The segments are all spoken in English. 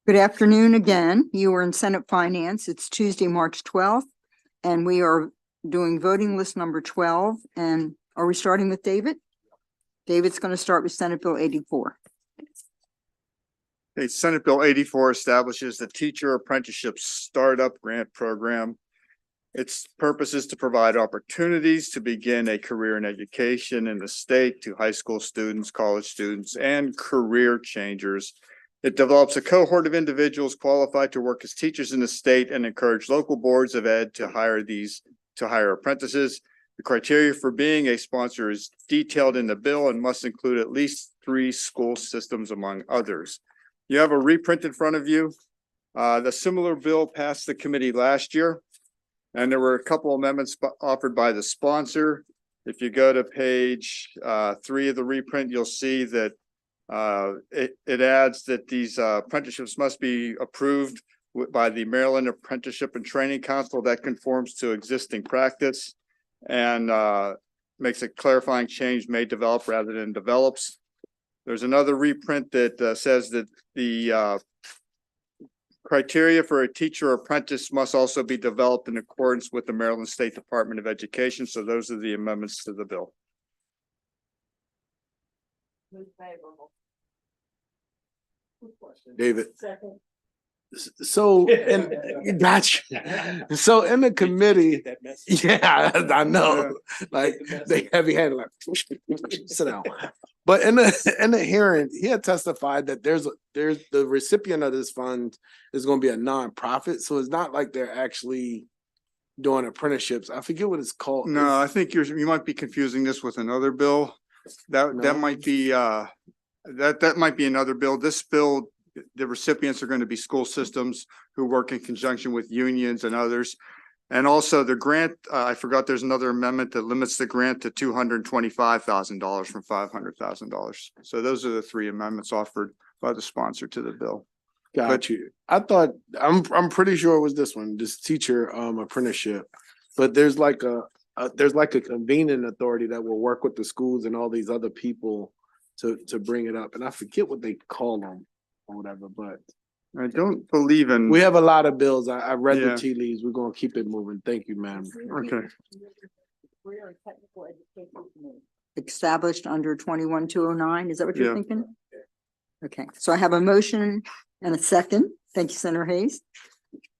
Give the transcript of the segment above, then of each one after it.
Good afternoon again. You are in Senate Finance. It's Tuesday, March 12th, and we are doing voting list number 12. And are we starting with David? David's going to start with Senate Bill 84. Okay, Senate Bill 84 establishes the Teacher Apprenticeship Startup Grant Program. Its purpose is to provide opportunities to begin a career in education in the state to high school students, college students, and career changers. It develops a cohort of individuals qualified to work as teachers in the state and encourage local boards of ed to hire apprentices. The criteria for being a sponsor is detailed in the bill and must include at least 3 school systems, among others. You have a reprint in front of you. The similar bill passed the committee last year, and there were a couple amendments offered by the sponsor. If you go to page 3 of the reprint, you'll see that it adds that these apprenticeships must be approved by the Maryland Apprenticeship and Training Council. That conforms to existing practice and makes a clarifying change may develop rather than develops. There's another reprint that says that the criteria for a teacher apprentice must also be developed in accordance with the Maryland State Department of Education. So those are the amendments to the bill. David. So, and gotcha. So in the committee, yeah, I know, like they heavy handed, like sit down. But in the hearing, he had testified that there's the recipient of this fund is going to be a nonprofit, so it's not like they're actually doing apprenticeships. I forget what it's called. No, I think you might be confusing this with another bill. That might be that might be another bill. This bill, the recipients are going to be school systems who work in conjunction with unions and others. And also the grant, I forgot there's another amendment that limits the grant to $225,000 from $500,000. So those are the 3 amendments offered by the sponsor to the bill. Got you. I thought I'm pretty sure it was this one, this teacher apprenticeship. But there's like a convening authority that will work with the schools and all these other people to bring it up. And I forget what they call them or whatever, but I don't believe in. we have a lot of bills. I read Yeah. the tea leaves. We're gonna keep it moving. Thank you, ma'am. Okay. Established under 21209. Is that what you're Yeah. thinking? Okay, so I have a motion and a second. Thank you, Senator Hayes.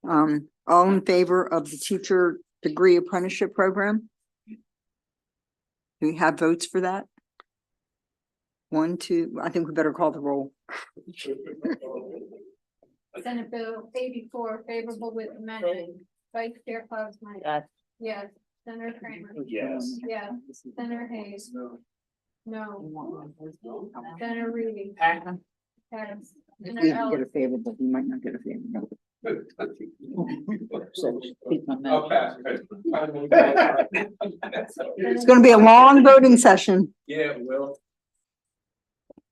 All in favor of the teacher degree apprenticeship program? Do we have votes for that? 1, 2, I think we better call the roll. Senate Bill 84 favorable with amendment. Vice Chair Klausman. Yes. Yes. Senator Kramer. Yes. Yes. Senator Hayes. No. Senator Reedy. If Senator we get a Ellis. favorable, we might not get a favorable. I'll pass. It's going to be a long voting session. Yeah, well,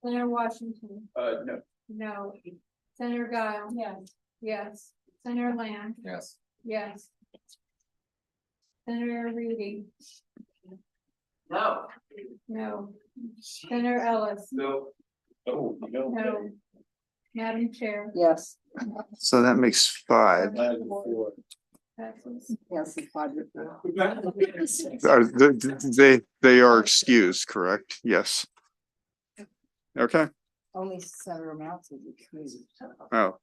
Senator Washington. no. No. Senator Guile. Yes. Yes. Senator Lamb. Yes. Yes. Senator Reedy. No. No. Senator Ellis. No. Oh, no. No. Madam Chair. Yes. So that makes 5. Passes. Yes, it's 5 to 4. They are excused, correct? Yes. Okay. Only Senator Mounts is excused. Oh,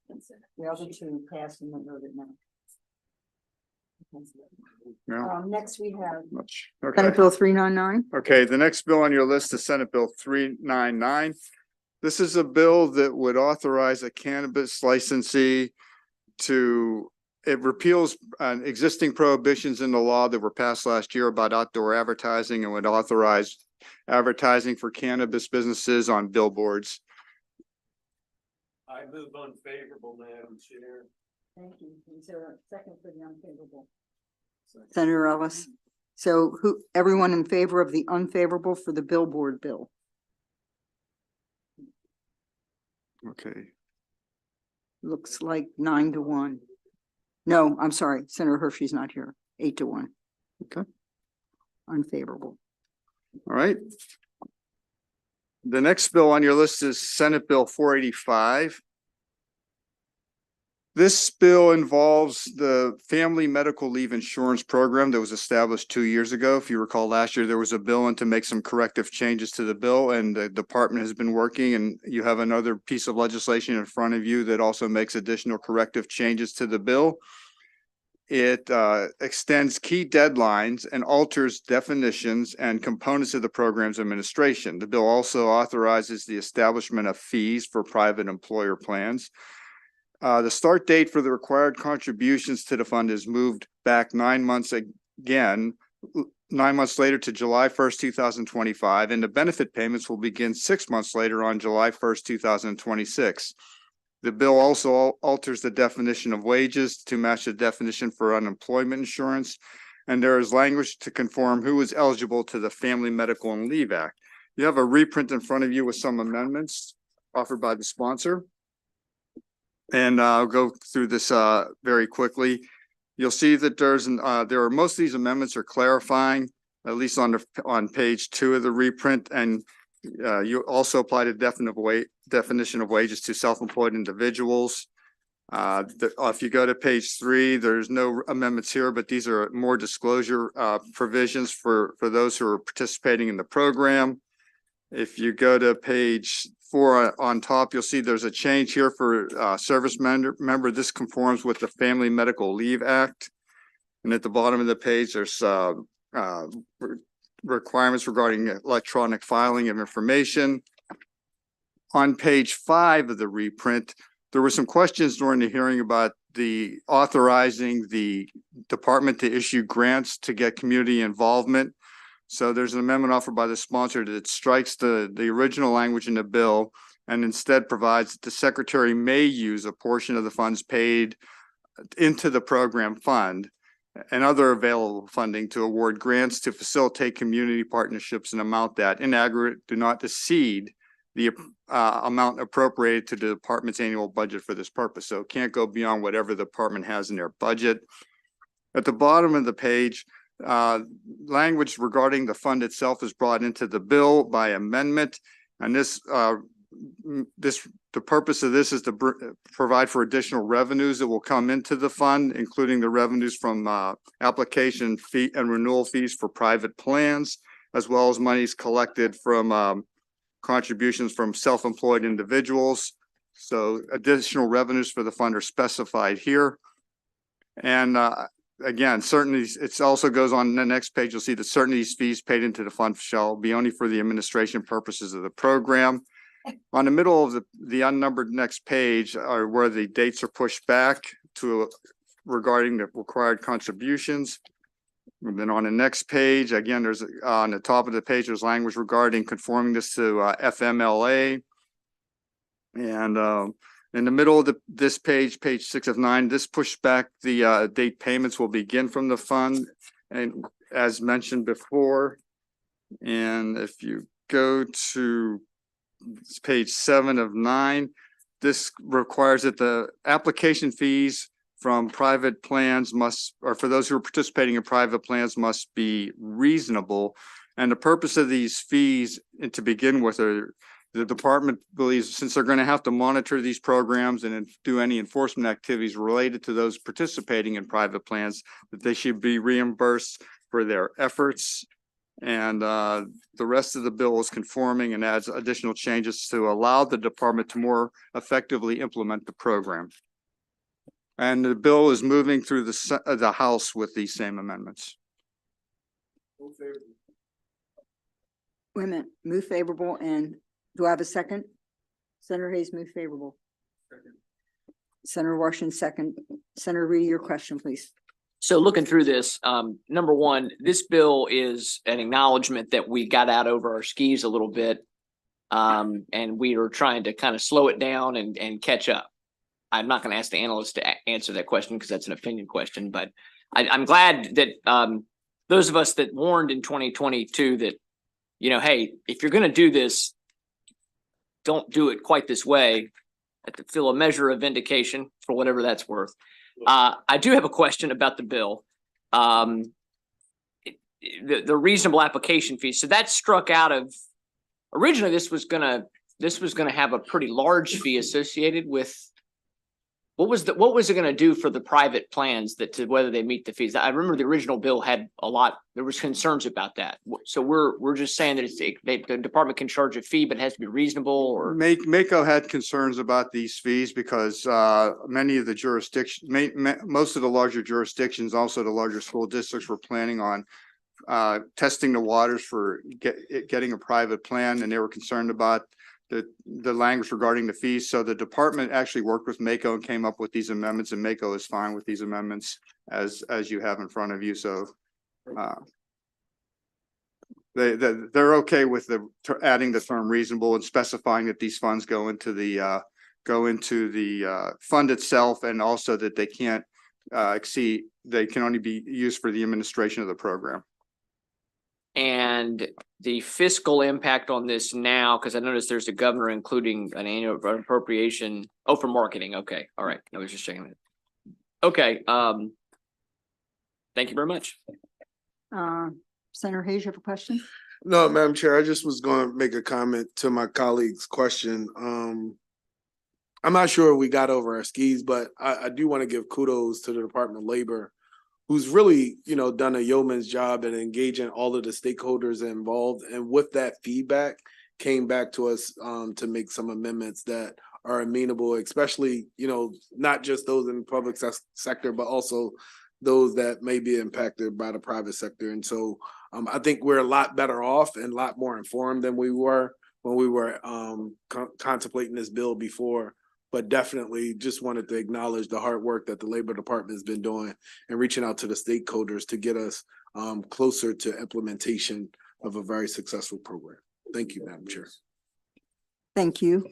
The other 2 passed and voted no. no, Next we have much. Senate Okay. Bill 399. Okay, the next bill on your list is Senate Bill 399. This is a bill that would authorize a cannabis licensee it repeals existing prohibitions in the law that were passed last year about outdoor advertising and would authorize advertising for cannabis businesses on billboards. I move unfavorable, Madam Chair. Thank you. Is there a second for the unfavorable? Senator Ellis. So everyone in favor of the unfavorable for the billboard bill? Okay, Looks like 9 to 1. No, I'm sorry. Senator Hershey's not here. 8 to 1. Okay. Unfavorable. all right. The next bill on your list is Senate Bill 485. This bill involves the Family Medical Leave Insurance Program that was established 2 years ago. If you recall, last year, there was a bill in to make some corrective changes to the bill, and the department has been working, and you have another piece of legislation in front of you that also makes additional corrective changes to the bill. It extends key deadlines and alters definitions and components of the program's administration. The bill also authorizes the establishment of fees for private employer plans. The start date for the required contributions to the fund is moved back 9 months again, 9 months later to July 1st, 2025, and the benefit payments will begin 6 months later on July 1st, 2026. The bill also alters the definition of wages to match the definition for unemployment insurance, and there is language to conform who is eligible to the Family Medical and Leave Act. You have a reprint in front of you with some amendments offered by the sponsor. And I'll go through this very quickly. You'll see that most of these amendments are clarifying, at least on page 2 of the reprint, and you also apply the definition of wages to self-employed individuals. If you go to page 3, there's no amendments here, but these are more disclosure provisions for those who are participating in the program. If you go to page 4 on top, you'll see there's a change here for service member. This conforms with the Family Medical Leave Act. And at the bottom of the page, there's requirements regarding electronic filing of information. On page 5 of the reprint, there were some questions during the hearing about the authorizing the department to issue grants to get community involvement. So there's an amendment offered by the sponsor that strikes the original language in the bill and instead provides that the secretary may use a portion of the funds paid into the program fund and other available funding to award grants to facilitate community partnerships in amount that in aggregate do not exceed the amount appropriated to the department's annual budget for this purpose. So it can't go beyond whatever the department has in their budget. At the bottom of the page, language regarding the fund itself is brought into the bill by amendment, and the purpose of this is to provide for additional revenues that will come into the fund, including the revenues from application fee and renewal fees for private plans, as well as monies collected from contributions from self-employed individuals. So additional revenues for the fund are specified here. And again, certainly, it also goes on the next page. You'll see that certain of these fees paid into the fund shall be only for the administration purposes of the program. On the middle of the unnumbered next page are where the dates are pushed back to regarding the required contributions. And then on the next page, again, there's on the top of the page, there's language regarding conforming this to FMLA. And in the middle of this page 6 of 9, this pushback, the date payments will begin from the fund, and as mentioned before. And if you go to page 7 of 9, this requires that the application fees from private plans or for those who are participating in private plans must be reasonable. And the purpose of these fees, and to begin with, are the department believes since they're going to have to monitor these programs and do any enforcement activities related to those participating in private plans, that they should be reimbursed for their efforts. And the rest of the bill is conforming and adds additional changes to allow the department to more effectively implement the program. And the bill is moving through the House with these same amendments. Wait a minute, move favorable, and do I have a second? Senator Hayes, move favorable. Second. Senator Washington, second. Senator Reed, your question, please. So looking through this, number one, this bill is an acknowledgement that we got out over our skis a little bit. And we are trying to kind of slow it down and catch up. I'm not going to ask the analyst to answer that question because that's an opinion question, but I'm glad that those of us that warned in 2022 that, hey, if you're going to do this, don't do it quite this way. I feel a measure of vindication for whatever that's worth. I do have a question about the bill. The reasonable application fee. So that's struck out of originally this was gonna have a pretty large fee associated with. What was it gonna do for the private plans that to whether they meet the fees? I remember the original bill had there was concerns about that. So we're just saying that the department can charge a fee, but it has to be reasonable or. Mako had concerns about these fees because many of the jurisdictions, most of the larger jurisdictions, also the larger school districts were planning on testing the waters for getting a private plan, and they were concerned about the language regarding the fees. So the department actually worked with Mako and came up with these amendments, and Mako is fine with these amendments as you have in front of you. So they're okay with adding the term reasonable and specifying that these funds go into the fund itself, and also that they can't exceed, they can only be used for the administration of the program. And the fiscal impact on this now, because I noticed there's a governor including an annual appropriation. Oh, for marketing. Okay. All right. I was just checking it. Okay. Thank you very much. Senator Hayes, you have a question? No, Madam Chair, I just was going to make a comment to my colleague's question. I'm not sure we got over our skis, but I do want to give kudos to the Department of Labor, who's really, done a yeoman's job in engaging all of the stakeholders involved. And with that feedback, came back to us to make some amendments that are amenable, especially, not just those in the public sector, but also those that may be impacted by the private sector. And so I think we're a lot better off and a lot more informed than we were when we were contemplating this bill before. But definitely just wanted to acknowledge the hard work that the Labor Department has been doing and reaching out to the stakeholders to get us closer to implementation of a very successful program. Thank you, Madam Chair. Thank you.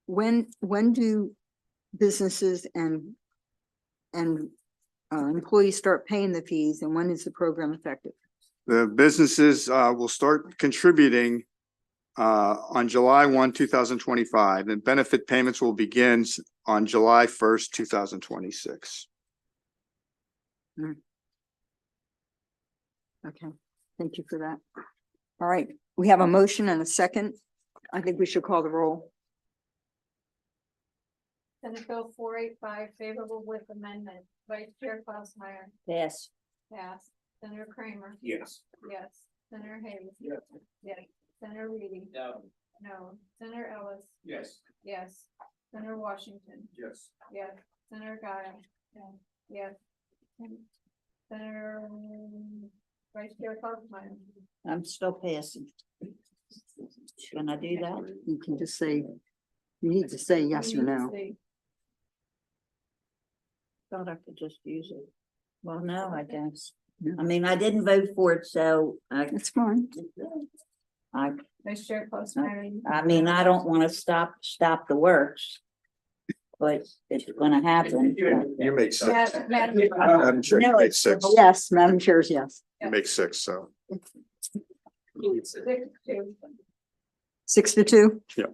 When do businesses and employees start paying the fees, and when is the program effective? The businesses will start contributing on July 1, 2025, and benefit payments will begin on July 1st, 2026. Okay, thank you for that. All right, we have a motion and a second. I think we should call the roll. Senate Bill 485 favorable with amendment. Vice Chair Klausmeier. Yes. Pass. Senator Kramer. Yes. Yes. Senator Hayes. Yes. Yes. Senator Reedy. No. No. Senator Ellis. Yes. Yes. Senator Washington. Yes. Yes. Senator Guy. Yes. Senator Vice Chair Klausmeier. I'm still passing. Can I do that? You can just say, you need to say yes or no. Thought I could just use it. Well, no, I guess. I mean, I didn't vote for it, so It's fine. Vice Chair Klausmeier. I mean, I don't want to stop the works. But it's gonna happen. You make six. Madam. Madam Chair, you No, make it's- six. Yes, Madam Chair is yes. You make six, so. 6-2. 6-2? Yeah.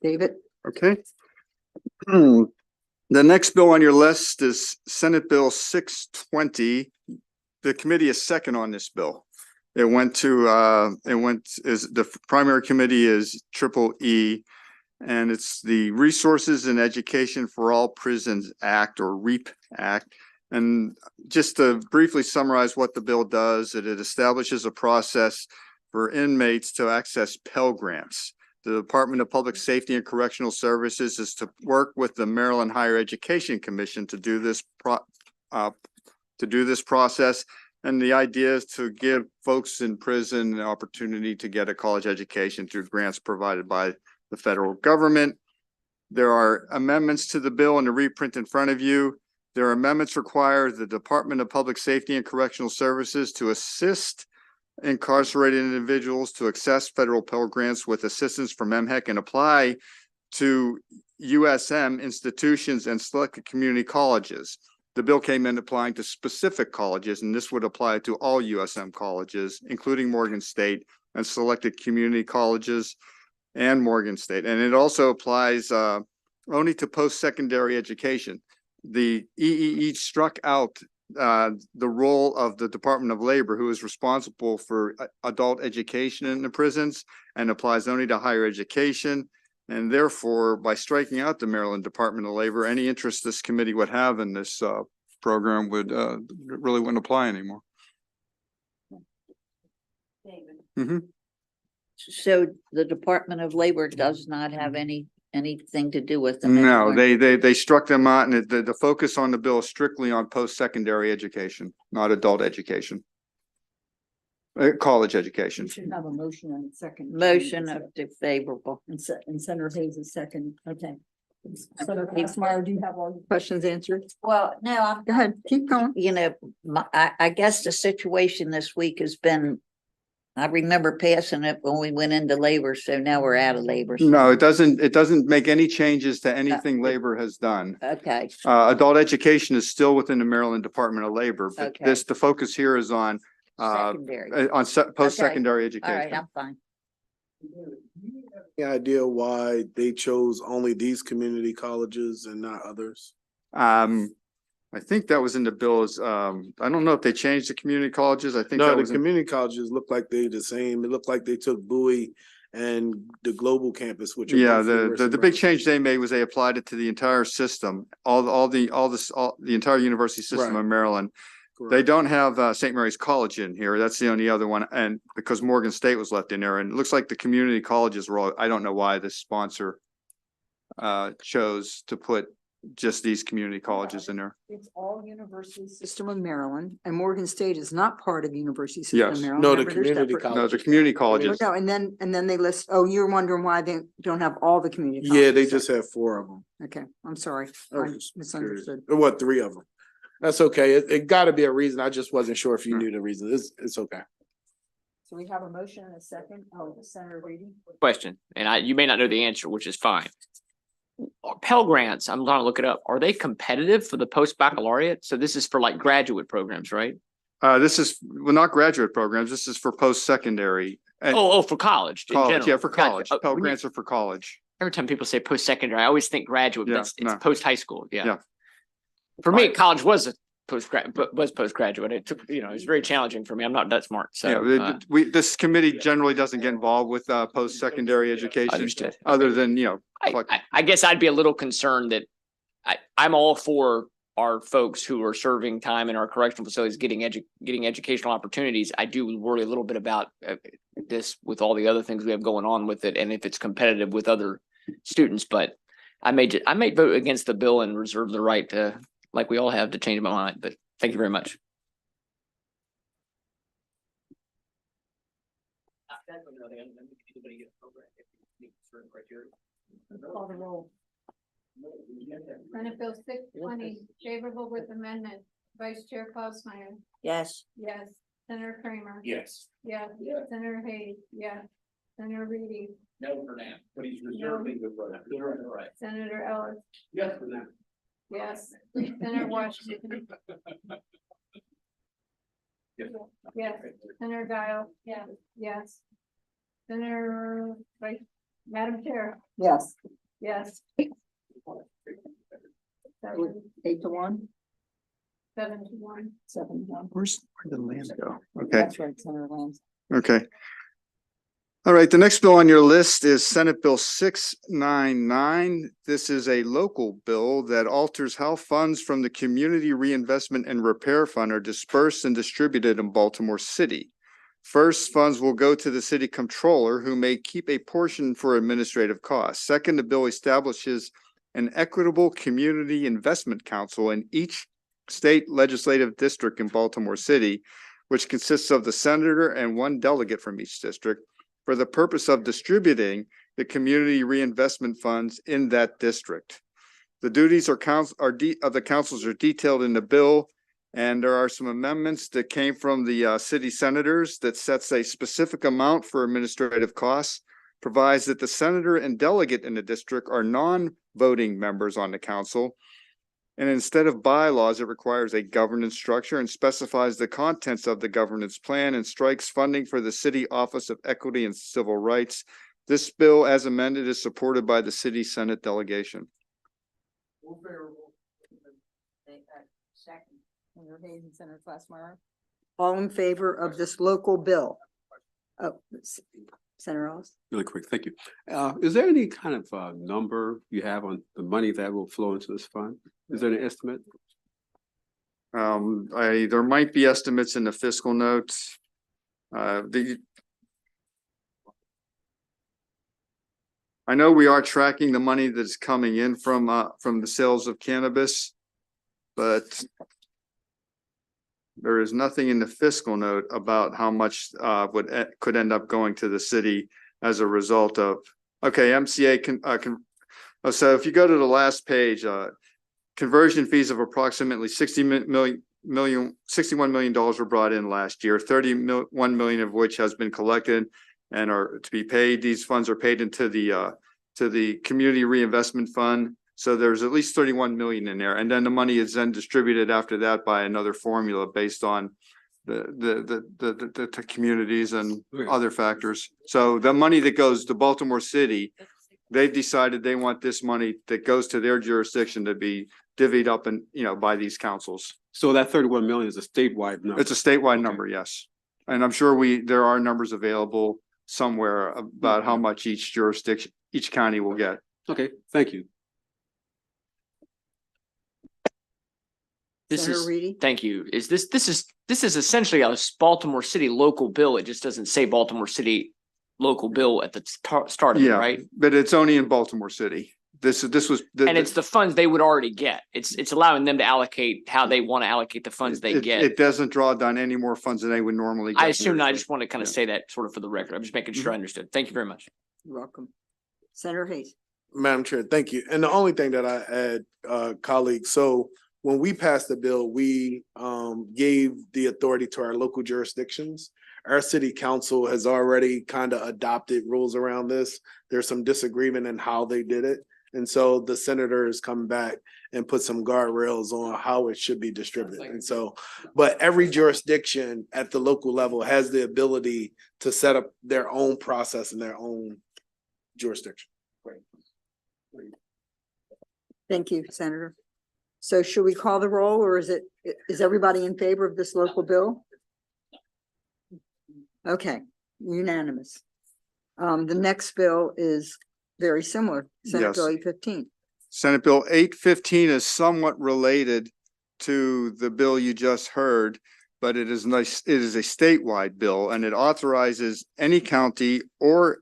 David? Okay. The next bill on your list is Senate Bill 620. The committee is second on this bill. The primary committee is EEE, and it's the Resources and Education for All Prisons Act, or REAP Act. And just to briefly summarize what the bill does, it establishes a process for inmates to access Pell Grants. The Department of Public Safety and Correctional Services is to work with the Maryland Higher Education Commission to do this process. And the idea is to give folks in prison an opportunity to get a college education through grants provided by the federal government. There are amendments to the bill in the reprint in front of you. There are amendments require the Department of Public Safety and Correctional Services to assist incarcerated individuals to access federal Pell Grants with assistance from MHEC and apply to USM institutions and selected community colleges. The bill came in applying to specific colleges, and this would apply to all USM colleges, including Morgan State and selected community colleges and Morgan State. And it also applies only to post-secondary education. The EEE struck out the role of the Department of Labor, who is responsible for adult education in the prisons and applies only to higher education. And therefore, by striking out the Maryland Department of Labor, any interest this committee would have in this program would really wouldn't apply anymore. Mhm. So the Department of Labor does not have anything to do with them No, anymore? they struck them out, and the focus on the bill is strictly on post-secondary education, not adult education. College We education. should have a motion and a second. Motion of the favorable. And Senator Hayes is second, okay. Senator Meyer, do you have all your questions answered? Well, no, I'm, Go ahead, keep going. you know, I guess the situation this week has been, I remember passing it when we went into labor, so now we're out of labor. so- No, it doesn't make any changes to anything labor has done. Okay, Adult education is still within the Maryland Department of Labor, but Okay. the focus here is on secondary. post-secondary All right, education. I'm fine. Any idea why they chose only these community colleges and not others? I think that was in the bills. I don't know if they changed the community colleges. I think No, that the was, community colleges look like they the same. It looked like they took Bowie and the global campus, which are yeah, both the University big of change they made was they applied it to the entire system, the entire university system Right. of Maryland. Maryland. They don't have St. Mary's College in here. That's the only other one. And because Morgan State was left in there, and it looks like the community colleges were all, I don't know why the sponsor chose to put just these community colleges in there. It's all University System of Maryland, and Morgan State is not part of University System of Yes. Maryland. No, the Remember, they're community separate. No, the colleges. community Oh, colleges. no, and then they list, oh, you're wondering why they don't have all the community. Yeah, they colleges. just have 4 of them. Okay, I'm sorry, I I was just misunderstood. Or what, 3 of them? That's okay. It gotta be a reason. I just wasn't sure if you knew the reason. It's okay. So we have a motion and a second. Oh, Senator Reedy. Question, and you may not know the answer, which is fine. Pell Grants, I'm gonna look it up. Are they competitive for the post-baccalaureate? So this is for like graduate programs, right? This is, well, not graduate programs. This is for post-secondary. And For college in college, general. yeah, for Gotcha. college. Oh, Pell when you- Grants are for college. Every time people say post-secondary, I always think graduate, Yeah, but it's no. post-high school, yeah. Yeah. For me, college was a postgraduate. It took, it was very challenging for me. I'm not that smart, Yeah, so. this committee generally doesn't get involved with post-secondary education. Understood. Other than, I guess I'd be a little concerned that I'm all for our folks who are serving time in our correctional facilities, getting educational opportunities. I do worry a little bit about this with all the other things we have going on with it, and if it's competitive with other students, but I may vote against the bill and reserve the right to, like we all have, to change my mind, but thank you very much. Call the roll. Senate Bill 620, favorable with amendment. Vice Chair Klausmeier. Yes, Yes. Senator Kramer. Yes. Yes. Senator Hayes. Yes. Senator Reedy. No for now, but he's reserving the right. Right. Senator Ellis. Yes for now. Yes. Senator Washington. Yes. Yes. Senator Dial. Yes. Yes. Senator, Madam Chair. Yes, Yes. 8-1, 7-1. 7-1. where'd the land go? Okay. That's right, Senator Lance. Okay. All right, the next bill on your list is Senate Bill 699. This is a local bill that alters how funds from the Community Reinvestment and Repair Fund are dispersed and distributed in Baltimore City. First, funds will go to the city controller, who may keep a portion for administrative costs. Second, the bill establishes an equitable community investment council in each state legislative district in Baltimore City, which consists of the senator and 1 delegate from each district, for the purpose of distributing the community reinvestment funds in that district. The duties of the councils are detailed in the bill, and there are some amendments that came from the city senators that sets a specific amount for administrative costs, provides that the senator and delegate in the district are non-voting members on the council. And instead of bylaws, it requires a governance structure and specifies the contents of the governance plan and strikes funding for the City Office of Equity and Civil Rights. This bill, as amended, is supported by the city Senate delegation. Senator Hayes and Senator Glassmeyer. All in favor of this local bill? Oh, Senator Ellis? Really quick, thank you. Is there any kind of number you have on the money that will flow into this fund? Is there an estimate? There might be estimates in the fiscal notes. I know we are tracking the money that's coming in from the sales of cannabis, but there is nothing in the fiscal note about how much could end up going to the city as a result of, okay, MCA so if you go to the last page, conversion fees of approximately $61 million were brought in last year, 31 million of which has been collected and are to be paid. These funds are paid into the community reinvestment fund. So there's at least 31 million in there. And then the money is then distributed after that by another formula based on the communities and other factors. So the money that goes to Baltimore City, they've decided they want this money that goes to their jurisdiction to be divvied up and, by these councils. So that 31 million is a statewide number? It's a statewide number, yes. And I'm sure there are numbers available somewhere about how much each jurisdiction, each county will get. Okay, thank you. This Senator is, Reedy? thank you. This is essentially a Baltimore City local bill. It just doesn't say Baltimore City local bill at the start of it, Yeah, right? but it's only in Baltimore City. This was. And it's the funds they would already get. It's allowing them to allocate how they want to allocate the funds they get. It doesn't draw down any more funds than they would normally get. I assume, I just want to kind of Yeah. say that sort of for the record. I'm just making sure I understood. Thank you very much. You're welcome. Senator Hayes? Madam Chair, thank you. And the only thing that I add, colleagues, so when we passed the bill, we gave the authority to our local jurisdictions. Our city council has already kind of adopted rules around this. There's some disagreement in how they did it. And so the senators come back and put some guardrails on how it should be distributed. And so, but every jurisdiction at the local level has the ability to set up their own process in their own jurisdiction. Thank you, Senator. So should we call the roll, or is everybody in favor of this local bill? Okay, unanimous. The next bill is very similar, Senate Yes. Bill 815. Senate Bill 815 is somewhat related to the bill you just heard, but it is a statewide bill, and it authorizes any county or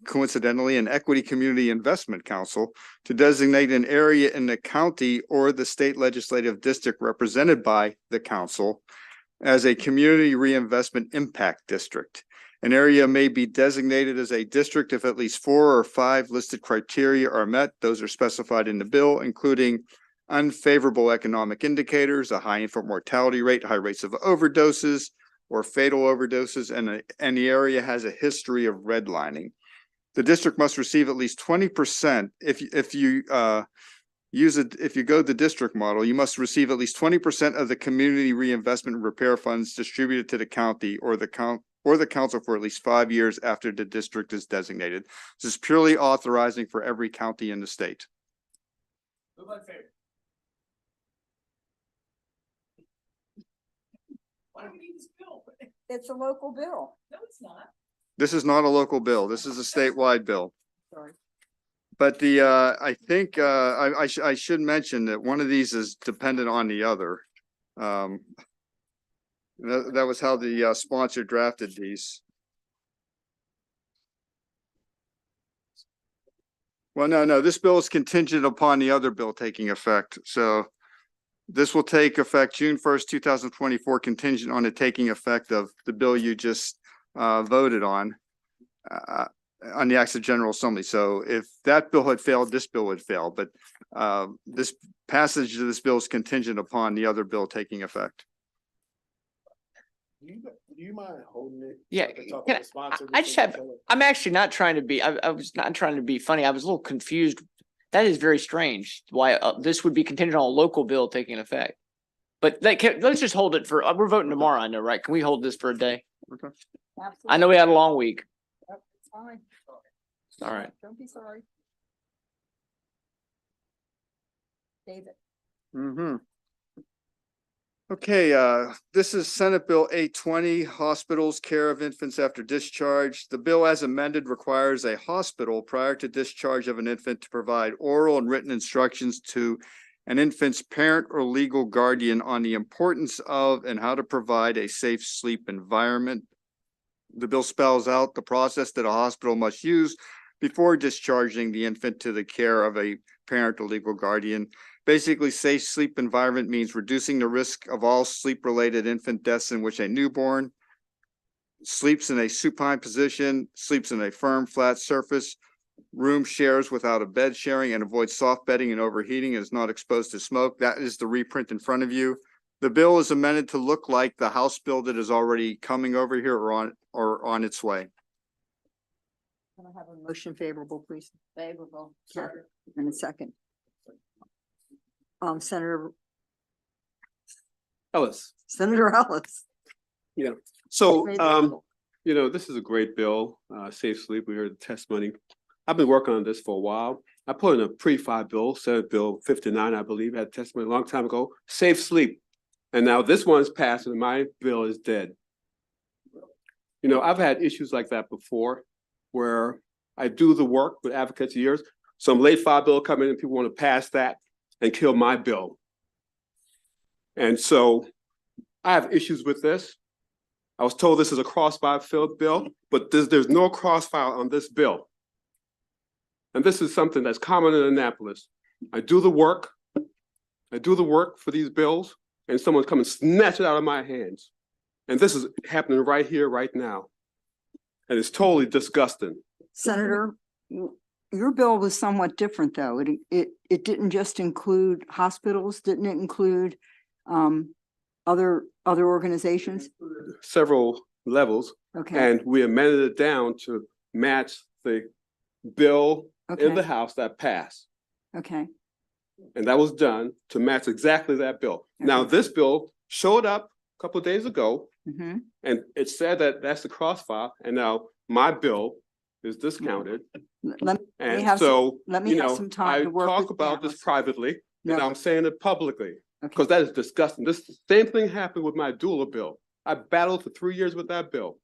coincidentally, an equity community investment council to designate an area in the county or the state legislative district represented by the council as a community reinvestment impact district. An area may be designated as a district if at least 4 or 5 listed criteria are met. Those are specified in the bill, including unfavorable economic indicators, a high infant mortality rate, high rates of overdoses or fatal overdoses, and the area has a history of redlining. The district must receive at least 20%. If you go the district model, you must receive at least 20% of the community reinvestment and repair funds distributed to the county or the council for at least 5 years after the district is designated. This is purely authorizing for every county in the state. Why do we need this bill? It's a local bill. No, it's not. This is not a local bill. This is a statewide bill. Sorry. But I think I should mention that one of these is dependent on the other. That was how the sponsor drafted these. Well, no, this bill is contingent upon the other bill taking effect. So this will take effect June 1st, 2024, contingent on it taking effect of the bill you just voted on the acts of general assembly. So if that bill had failed, this bill would fail, but this passage of this bill is contingent upon the other bill taking effect. Do you mind holding it? Yeah, I can talk can to the sponsor I just just so we have- can tell it. I'm actually not trying to be, I was not trying to be funny. I was a little confused. That is very strange why this would be contingent on a local bill taking effect. But let's just hold it for, we're voting tomorrow, I know, right? Can we hold this for a day? I know we had a long week. Yep, it's fine. All right. Don't be sorry. David? Mm-hmm. Okay, this is Senate Bill 820, Hospitals Care of Infants After Discharge. The bill as amended requires a hospital prior to discharge of an infant to provide oral and written instructions to an infant's parent or legal guardian on the importance of and how to provide a safe sleep environment. The bill spells out the process that a hospital must use before discharging the infant to the care of a parent or legal guardian. Basically, safe sleep environment means reducing the risk of all sleep-related infant deaths in which a newborn sleeps in a supine position, sleeps in a firm, flat surface, room shares without a bed sharing, and avoids soft bedding and overheating, and is not exposed to smoke. That is the reprint in front of you. The bill is amended to look like the House bill that is already coming over here or on its way. Can I have a motion favorable, please? Favorable. Sure. In a second. Senator Ellis. Ellis. So, Made the bill. this is a great bill, Safe Sleep. We heard the testimony. I've been working on this for a while. I put in a pre-5 bill, Senate Bill 59, I believe, had testimony a long time ago, Safe Sleep. And now this one's passed and my bill is dead. I've had issues like that before where I do the work with advocates of years. Some late 5 bill come in and people want to pass that and kill my bill. And so I have issues with this. I was told this is a crossfire filled bill, but there's no crossfire on this bill. And this is something that's common in Annapolis. I do the work for these bills, and someone's come and snatch it out of my hands. And this is happening right here, right now. And it's totally disgusting. Senator, your bill was somewhat different, though. It didn't just include hospitals, didn't it include other organizations? Several levels, Okay, and we amended it down to match the bill in the okay, House that passed. okay. And that was done to match exactly that bill. Now, Okay. this bill showed up a couple of days ago, Mm-hmm. and it said that that's the crossfire, and now my bill is discounted. Let me And have so, let me have some time I to work talk with about this Dallas. privately, and No, I'm saying it publicly, okay. because that is disgusting. This same thing happened with my doula bill. I battled for 3 years with that bill.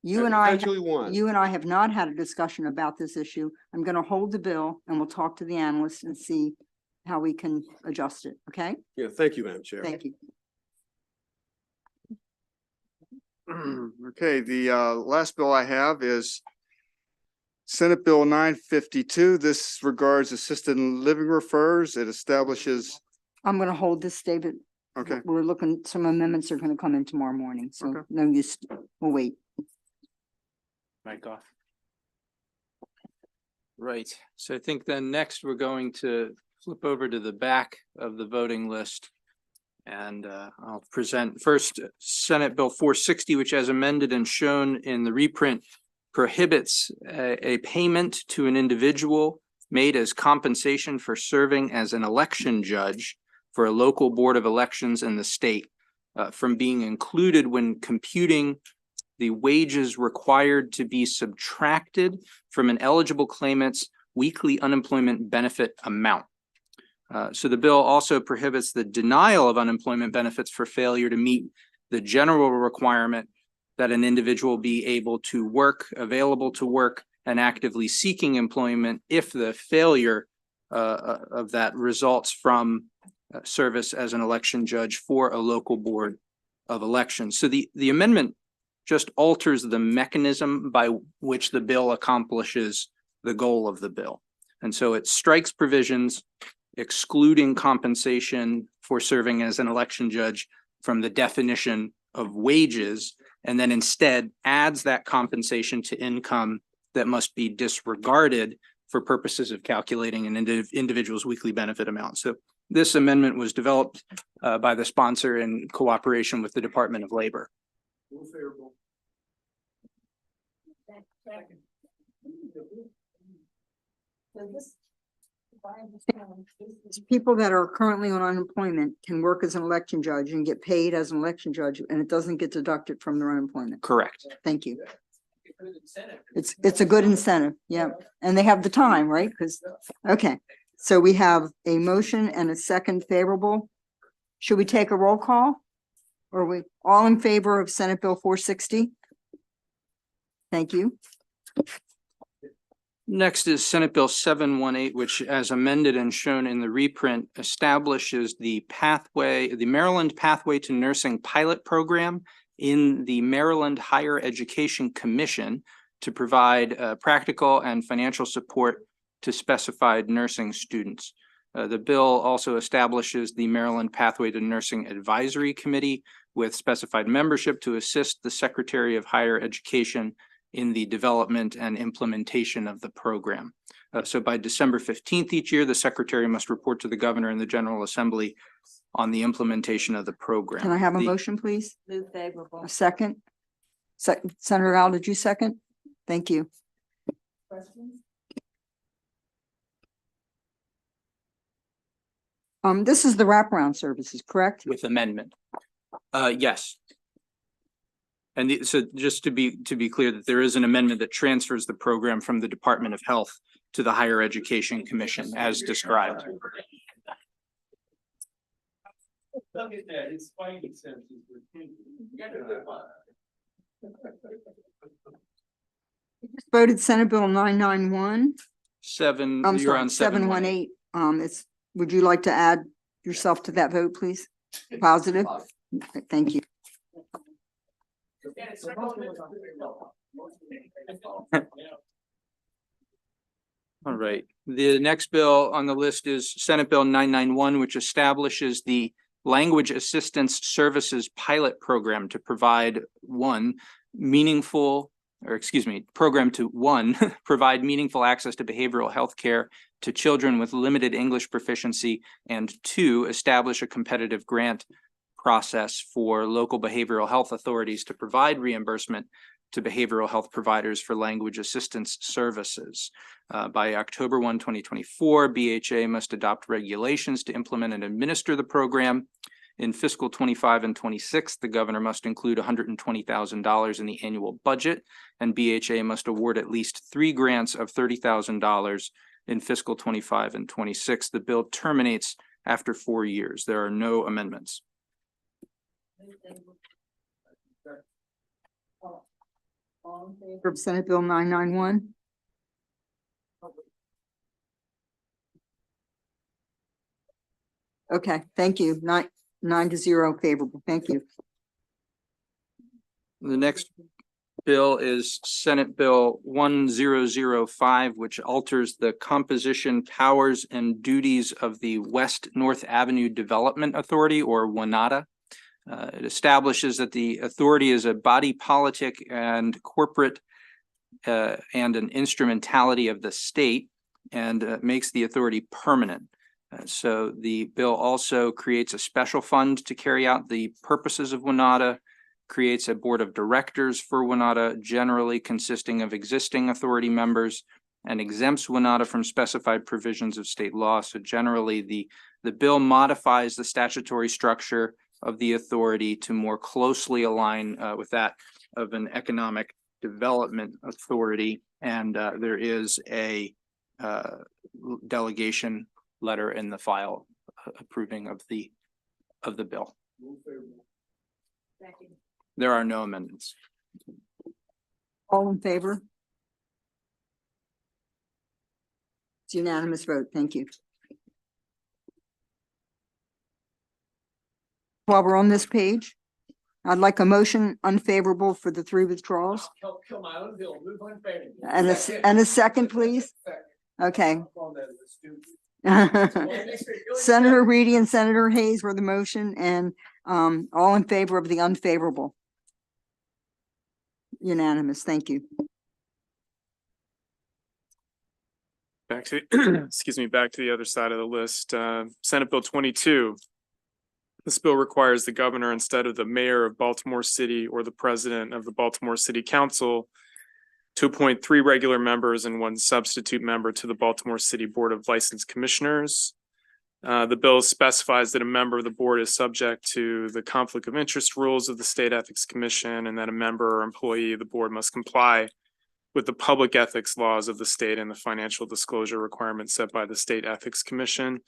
You and I, eventually won. you and I have not had a discussion about this issue. I'm going to hold the bill and we'll talk to the analysts and see how we can adjust it. Okay? Yeah, thank you, Madam Chair. Thank you. Okay, the last bill I have is Senate Bill 952. This regards assisted living refers. It establishes, I'm going to hold this, David. okay, We're looking, some amendments are going to come in tomorrow morning, so Okay. no use, we'll wait. Mic off. Right, so I think then next we're going to flip over to the back of the voting list. And I'll present first Senate Bill 460, which as amended and shown in the reprint prohibits a payment to an individual made as compensation for serving as an election judge for a local board of elections in the state from being included when computing the wages required to be subtracted from an eligible claimant's weekly unemployment benefit amount. So the bill also prohibits the denial of unemployment benefits for failure to meet the general requirement that an individual be able to work, available to work, and actively seeking employment if the failure of that results from service as an election judge for a local board of elections. So the amendment just alters the mechanism by which the bill accomplishes the goal of the bill. And so it strikes provisions excluding compensation for serving as an election judge from the definition of wages, and then instead adds that compensation to income that must be disregarded for purposes of calculating an individual's weekly benefit amount. So this amendment was developed by the sponsor in cooperation with the Department of Labor. People that are currently on unemployment can work as an election judge and get paid as an election judge, and it doesn't get deducted from their unemployment. Correct. Thank you. It's a good incentive, yeah, and they have the time, right? Because, okay, so we have a motion and a second favorable. Should we take a roll call? Are we all in favor of Senate Bill 460? Thank you. Next is Senate Bill 718, which as amended and shown in the reprint establishes the Maryland Pathway to Nursing Pilot Program in the Maryland Higher Education Commission to provide practical and financial support to specified nursing students. The bill also establishes the Maryland Pathway to Nursing Advisory Committee with specified membership to assist the Secretary of Higher Education in the development and implementation of the program. So by December 15th each year, the Secretary must report to the Governor and the General Assembly on the implementation of the program. Can I have a The- motion, please? Move favorable. A second? Senator Al, did you second? Thank you. This is the wraparound services, correct? With amendment. Yes. And so just to be clear that there is an amendment that transfers the program from the Department of Health to the Higher Education Commission as described. Look at that, his spidey senses were tingling. Voted Senate Bill 991. I'm You're sorry, on 718. Would you like to add yourself to that vote, please? Positive? Thank you. All right, the next bill on the list is Senate Bill 991, which establishes the Language Assistance Services Pilot Program to provide provide meaningful access to behavioral health care to children with limited English proficiency, and 2, establish a competitive grant process for local behavioral health authorities to provide reimbursement to behavioral health providers for language assistance services. By October 1, 2024, BHA must adopt regulations to implement and administer the program. In fiscal 25 and 26, the governor must include $120,000 in the annual budget, and BHA must award at least 3 grants of $30,000 in fiscal 25 and 26. The bill terminates after 4 years. There are no amendments. For Senate Bill 991. Okay, thank you. 9-0 favorable. Thank you. The next bill is Senate Bill 1005, which alters the composition, powers, and duties of the West North Avenue Development Authority, or WNADA. It establishes that the authority is a body politic and corporate and an instrumentality of the state, and makes the authority permanent. So the bill also creates a special fund to carry out the purposes of WNADA, creates a board of directors for WNADA, generally consisting of existing authority members, and exempts WNADA from specified provisions of state law. So generally, the bill modifies the statutory structure of the authority to more closely align with that of an economic development authority. And there is a delegation letter in the file approving of the bill. There are no amendments. All in favor? It's unanimous vote. Thank you. While we're on this page, I'd like a motion unfavorable for the 3 withdrawals. Kill my own bill, move unfavorable. And a second, please. Okay. Senator Reedy and Senator Hayes were the motion, and all in favor of the unfavorable. Unanimous. Thank you. Back to, excuse me, back to the other side of the list, Senate Bill 22. This bill requires the governor, instead of the mayor of Baltimore City or the president of the Baltimore City Council, to appoint 3 regular members and 1 substitute member to the Baltimore City Board of License Commissioners. The bill specifies that a member of the board is subject to the conflict of interest rules of the State Ethics Commission, and that a member or employee of the board must comply with the public ethics laws of the state and the financial disclosure requirements set by the State Ethics Commission.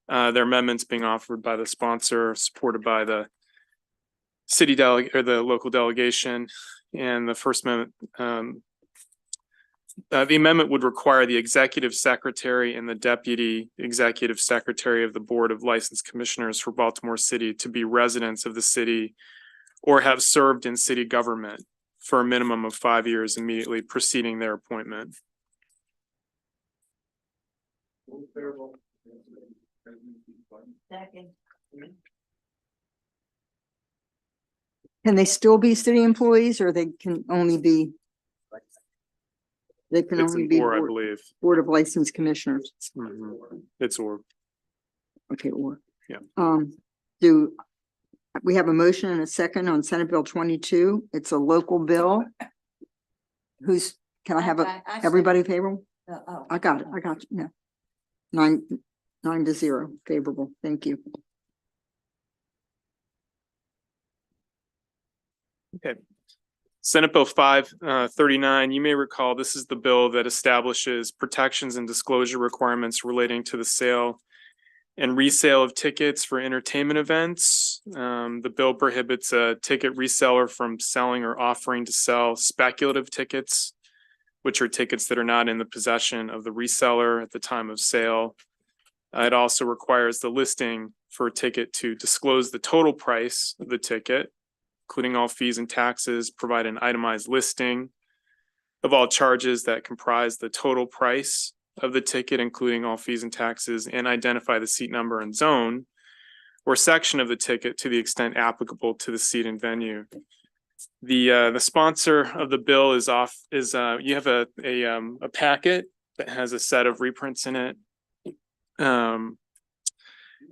Their amendments being offered by the sponsor, supported by the city delegate or the local delegation. And the first amendment, the amendment would require the executive secretary and the deputy executive secretary of the Board of Licensed Commissioners for Baltimore City to be residents of the city or have served in city government for a minimum of 5 years immediately preceding their appointment. Can they still be city employees or they can only be? They can It's only an be or, I Board believe. Board of Licensed Commissioners. It's or. Okay, or. Yeah. Do we have a motion and a second on Senate Bill 22? It's a local bill. Can I have everybody favorable? I got it. Yeah. 9-0 favorable. Thank you. Okay. Senate Bill 539, you may recall this is the bill that establishes protections and disclosure requirements relating to the sale and resale of tickets for entertainment events. The bill prohibits a ticket reseller from selling or offering to sell speculative tickets, which are tickets that are not in the possession of the reseller at the time of sale. It also requires the listing for a ticket to disclose the total price of the ticket, including all fees and taxes, provide an itemized listing of all charges that comprise the total price of the ticket, including all fees and taxes, and identify the seat number and zone or section of the ticket to the extent applicable to the seat and venue. The sponsor of the bill is you have a packet that has a set of reprints in it.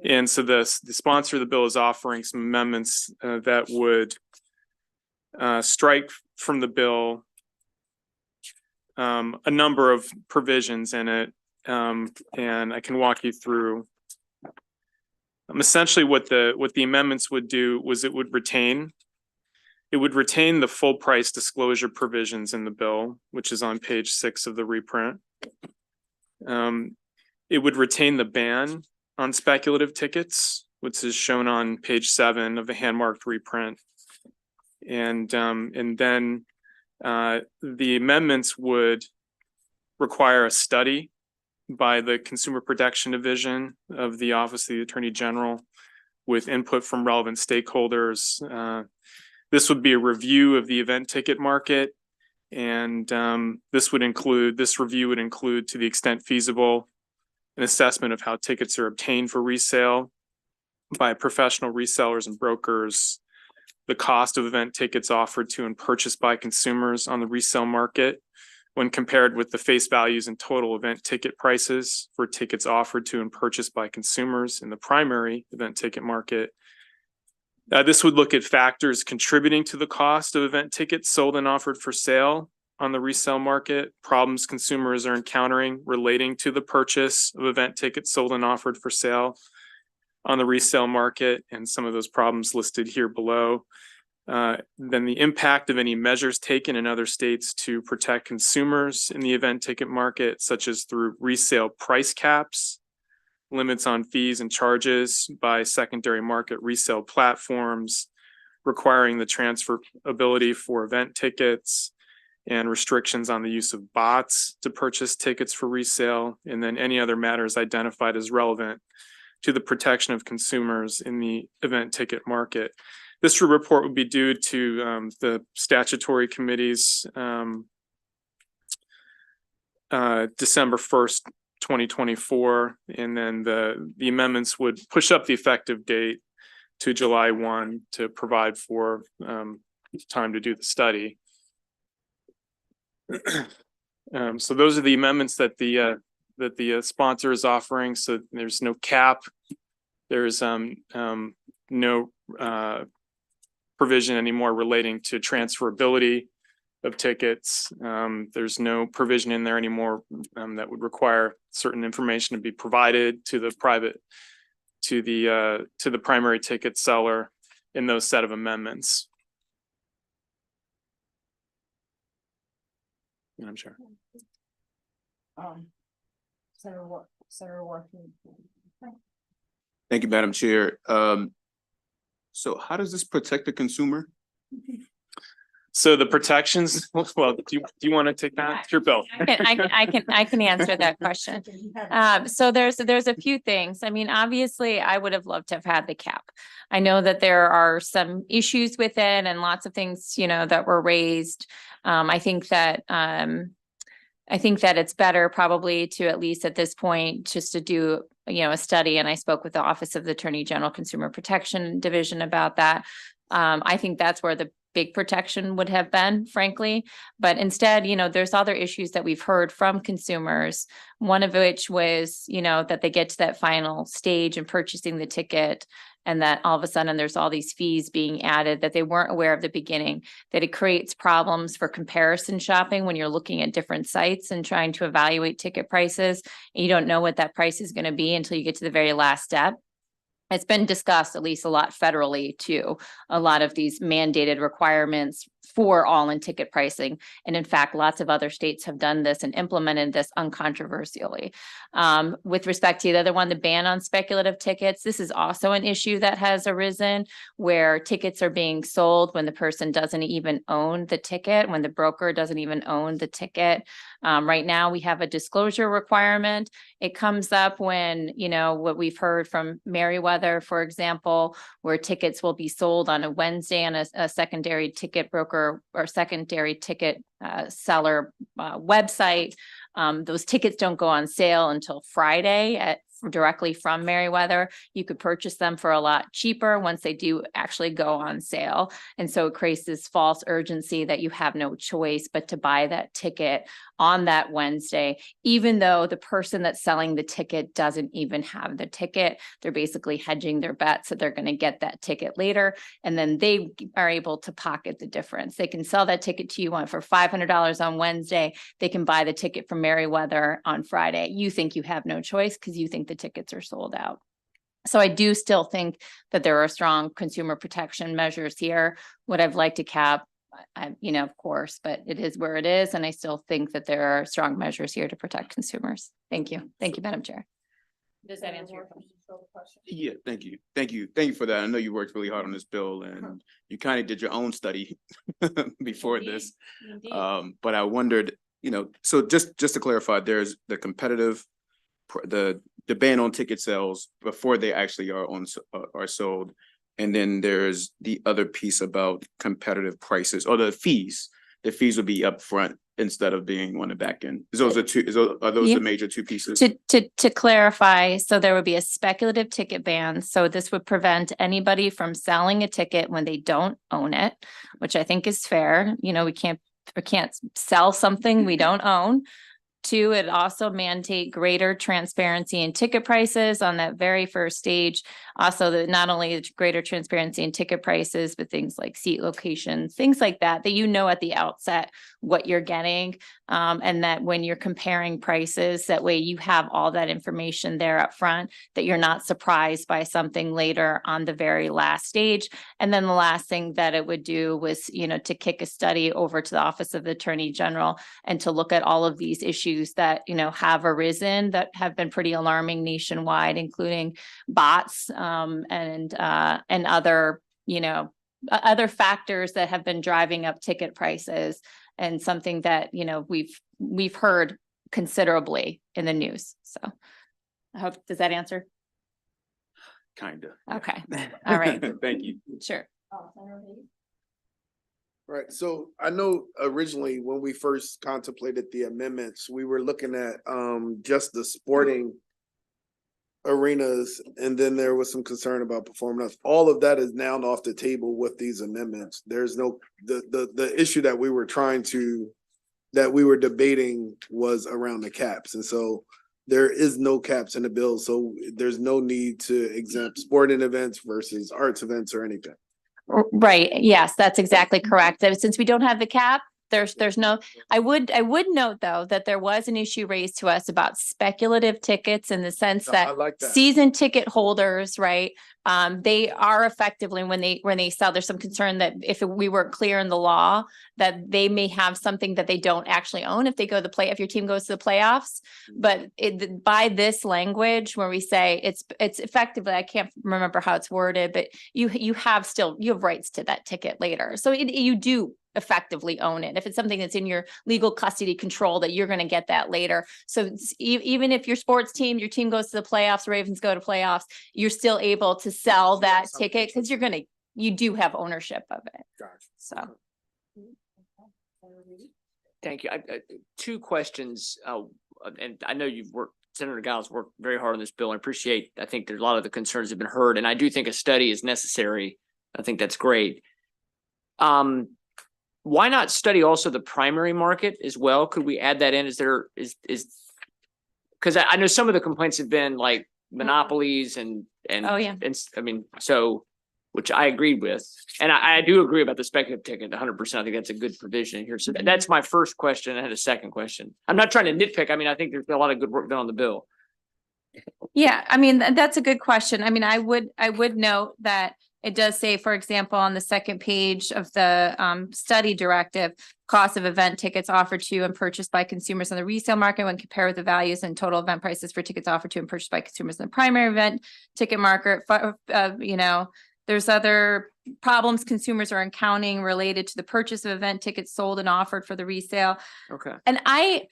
And so the sponsor of the bill is offering some amendments that would strike from the bill a number of provisions in it, and I can walk you through. Essentially, what the amendments would do was it would retain the full price disclosure provisions in the bill, which is on page 6 of the reprint. It would retain the ban on speculative tickets, which is shown on page 7 of the hand-marked reprint. And then the amendments would require a study by the Consumer Protection Division of the Office of the Attorney General with input from relevant stakeholders. This would be a review of the event ticket market, and this review would include, to the extent feasible, an assessment of how tickets are obtained for resale by professional resellers and brokers, the cost of event tickets offered to and purchased by consumers on the resale market when compared with the face values and total event ticket prices for tickets offered to and purchased by consumers in the primary event ticket market. This would look at factors contributing to the cost of event tickets sold and offered for sale on the resale market, problems consumers are encountering relating to the purchase of event tickets sold and offered for sale on the resale market, and some of those problems listed here below. Then the impact of any measures taken in other states to protect consumers in the event ticket market, such as through resale price caps, limits on fees and charges by secondary market resale platforms, requiring the transferability for event tickets, and restrictions on the use of bots to purchase tickets for resale, and then any other matters identified as relevant to the protection of consumers in the event ticket market. This report would be due to the statutory committee's December 1st, 2024, and then the amendments would push up the effective date to July 1 to provide for time to do the study. So those are the amendments that the sponsor is offering. So there's no cap. There's no provision anymore relating to transferability of tickets. There's no provision in there anymore that would require certain information to be provided to the primary ticket seller in those set of amendments. I'm sure. Thank you, Madam Chair. So how does this protect the consumer? So the protections, well, do you want to take that? Sure, Bill. I can answer that question. So there's a few things. I mean, obviously, I would have loved to have had the cap. I know that there are some issues with it and lots of things, that were raised. I think that it's better probably to, at least at this point, just to do, a study. And I spoke with the Office of the Attorney General Consumer Protection Division about that. I think that's where the big protection would have been, frankly. But instead, there's other issues that we've heard from consumers. One of which was, that they get to that final stage in purchasing the ticket, and that all of a sudden there's all these fees being added that they weren't aware of the beginning, that it creates problems for comparison shopping when you're looking at different sites and trying to evaluate ticket prices. And you don't know what that price is going to be until you get to the very last step. It's been discussed at least a lot federally too, a lot of these mandated requirements for all-in ticket pricing. And in fact, lots of other states have done this and implemented this uncontroversially. With respect to the other one, the ban on speculative tickets, this is also an issue that has arisen where tickets are being sold when the person doesn't even own the ticket, when the broker doesn't even own the ticket. Right now, we have a disclosure requirement. It comes up when, what we've heard from Meriwether, for example, where tickets will be sold on a Wednesday on a secondary ticket broker or secondary ticket seller website. Those tickets don't go on sale until Friday directly from Meriwether. You could purchase them for a lot cheaper once they do actually go on sale. And so it creates this false urgency that you have no choice but to buy that ticket on that Wednesday, even though the person that's selling the ticket doesn't even have the ticket. They're basically hedging their bets that they're going to get that ticket later. And then they are able to pocket the difference. They can sell that ticket to you for $500 on Wednesday. They can buy the ticket from Meriwether on Friday. You think you have no choice because you think the tickets are sold out. So I do still think that there are strong consumer protection measures here. Would I've liked to cap, of course, but it is where it is. And I still think that there are strong measures here to protect consumers. Thank you. Thank you, Madam Chair. Does that answer your question? Yeah, thank you. Thank you. Thank you for that. I know you worked really hard on this bill and you kind of did your own study before Indeed. this. Indeed. But I wondered, so just to clarify, there's the competitive, the ban on ticket sales before they actually are sold. And then there's the other piece about competitive prices or the fees. The fees would be upfront instead of being on the back end. Are those the major two pieces? To clarify, so there would be a speculative ticket ban. So this would prevent anybody from selling a ticket when they don't own it, which I think is fair. We can't sell something we don't own. Two, it also mandate greater transparency in ticket prices on that very first stage. Also, not only greater transparency in ticket prices, but things like seat locations, things like that at the outset what you're getting. And that when you're comparing prices, that way you have all that information there up front, that you're not surprised by something later on the very last stage. And then the last thing that it would do was, to kick a study over to the Office of the Attorney General and to look at all of these issues that, have arisen that have been pretty alarming nationwide, including bots and other, other factors that have been driving up ticket prices, and something that, we've heard considerably in the news. So I hope, does that answer? Kinda. Okay. All right. Thank you. Sure. Right, so I know originally when we first contemplated the amendments, we were looking at just the sporting arenas, and then there was some concern about performing arts. All of that is now off the table with these amendments. There's no, the issue that we were debating was around the caps, and so there is no caps in the bill, so there's no need to exempt sporting events versus arts events or anything. Right. Yes, that's exactly correct. Since we don't have the cap, there's no, I would note though, that there was an issue raised to us about speculative tickets in the sense I that like that. season ticket holders, right, They are effectively, when they sell, there's some concern that if we weren't clear in the law, that they may have something that they don't actually own if they go to the play, if your team goes to the playoffs. But by this language, where we say it's effectively, I can't remember how it's worded, but you have rights to that ticket later. So you do effectively own it. If it's something that's in your legal custody control, that you're going to get that later. So even if your sports team, your team goes to the playoffs, Ravens go to playoffs, you're still able to sell that ticket because you do have ownership of it. So. Thank you. Two questions, and I know Senator Giles worked very hard on this bill. I think there's a lot of the concerns have been heard, and I do think a study is necessary. I think that's great. Why not study also the primary market as well? Could we add that in? Because I know some of the complaints have been like monopolies and Oh, yeah. which I agreed with. And I do agree about the speculative ticket 100%. I think that's a good provision here. So that's my first question. I had a second question. I'm not trying to nitpick. I mean, I think there's been a lot of good work done on the bill. Yeah, I mean, that's a good question. I mean, I would note that it does say, for example, on the second page of the study directive, cost of event tickets offered to and purchased by consumers on the resale market when compared with the values and total event prices for tickets offered to and purchased by consumers in the primary event ticket market. There's other problems consumers are encountering related to the purchase of event tickets sold and offered for the resale. Okay. And I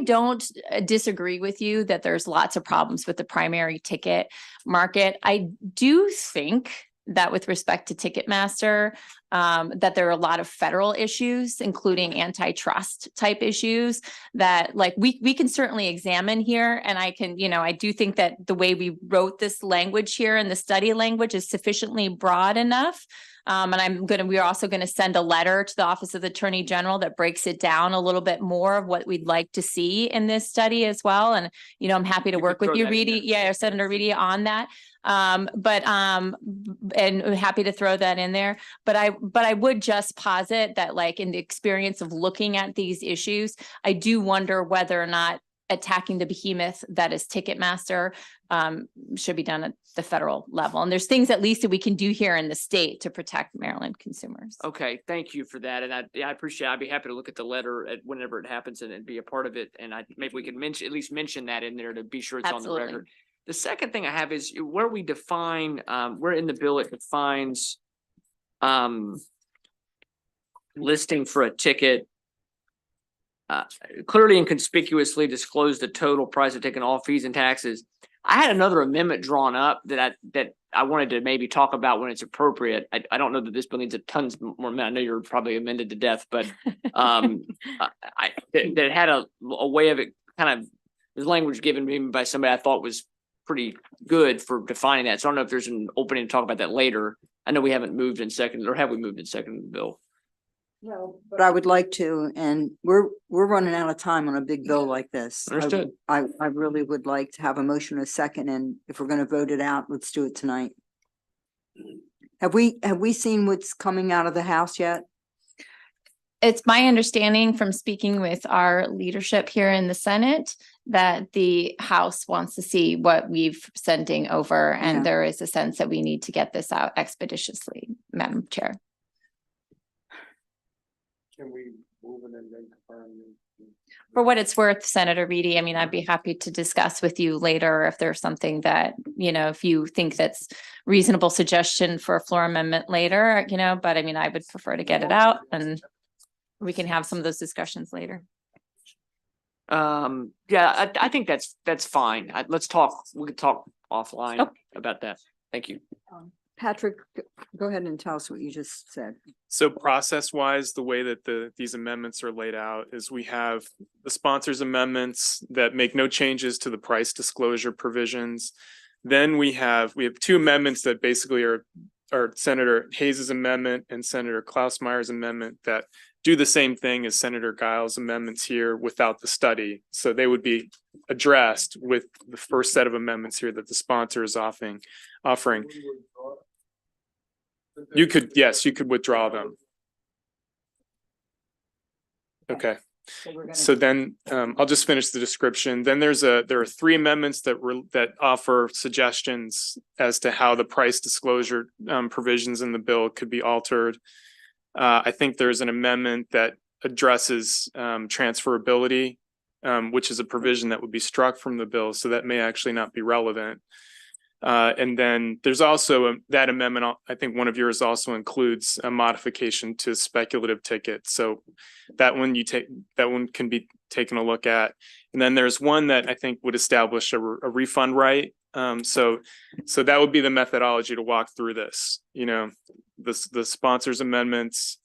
don't disagree with you that there's lots of problems with the primary ticket market. I do think that with respect to Ticketmaster, that there are a lot of federal issues, including antitrust type issues that we can certainly examine here. And I do think that the way we wrote this language here in the study language is sufficiently broad enough. And we're also going to send a letter to the Office of the Attorney General that breaks it down a little bit more of what we'd like to see in this study as well. And, I'm happy to work with you, Reedy. Yeah, Senator Reedy on that. And happy to throw that in there. But I would just posit that in the experience of looking at these issues, I do wonder whether or not attacking the behemoth that is Ticketmaster should be done at the federal level. And there's things at least that we can do here in the state to protect Maryland consumers. Okay, thank you for that. And I appreciate it. I'd be happy to look at the letter whenever it happens and be a part of it. And maybe we can at least mention that in there to be sure it's Absolutely. on the record. The second thing I have is where we define, where in the bill it defines listing for a ticket, clearly and conspicuously disclose the total price of ticket and all fees and taxes. I had another amendment drawn up that I wanted to maybe talk about when it's appropriate. I don't know that this bill needs a tons more. I know you're probably amended to death, but that had a way of it kind of, there's language given me by somebody I thought was pretty good for defining that. So I don't know if there's an opening to talk about that later. I know we haven't moved in second, or have we moved in second in the bill? No, but I would like to, and we're running out of time on a big bill like this. Understood. I really would like to have a motion a second, and if we're gonna vote it out, let's do it tonight. Have we seen what's coming out of the House yet? It's my understanding from speaking with our leadership here in the Senate that the House wants to see what we've sending over, and Yeah. there is a sense that we need to get this out expeditiously, Madam Chair. Can we move it and then confirm? For what it's worth, Senator Reedy, I mean, I'd be happy to discuss with you later if there's something that, if you think that's reasonable suggestion for a floor amendment later, but I mean, I would prefer to get it out and we can have some of those discussions later. Yeah, I think that's fine. Let's talk. We could talk offline about that. Thank you. Patrick, go ahead and tell us what you just said. So process wise, the way that these amendments are laid out is we have the sponsors amendments that make no changes to the price disclosure provisions. Then we have two amendments that basically are Senator Hayes's amendment and Senator Klausmeyer's amendment that do the same thing as Senator Giles' amendments here without the study. So they would be addressed with the first set of amendments here that the sponsor is offering. You could withdraw them. Okay. So then, I'll just finish the description. Then there are 3 amendments that offer suggestions as to how the price disclosure provisions in the bill could be altered. I think there's an amendment that addresses transferability, which is a provision that would be struck from the bill, so that may actually not be relevant. And then there's also that amendment, I think one of yours also includes a modification to speculative tickets. So that one can be taken a look at. And then there's one that I think would establish a refund right. So that would be the methodology to walk through this, the sponsors amendments,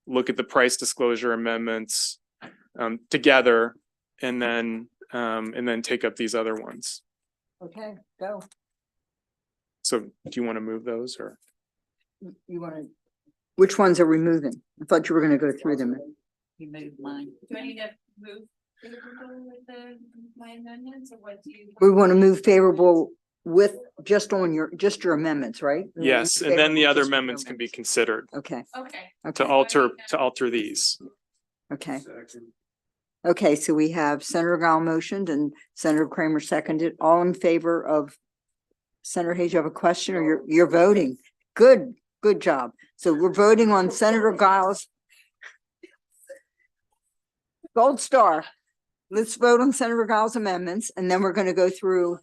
look at the price disclosure amendments together, and then take up these other ones. Okay, go. So do you want to move those or? You want to, which ones are we moving? I thought you were going to go through them. You moved mine. Do I need to move favorable with my amendments, or what do you? We want to move favorable with just your amendments, right? Yes, and then the Favorable other just with your amendments can be considered Okay, Okay. to alter these. okay. Okay, so we have Senator Gall motioned and Senator Kramer seconded. All in favor of Senator Hayes, you have a question or you're voting? Good job. So we're voting on Senator Gall's gold star. Let's vote on Senator Gall's amendments, and then we're going to go through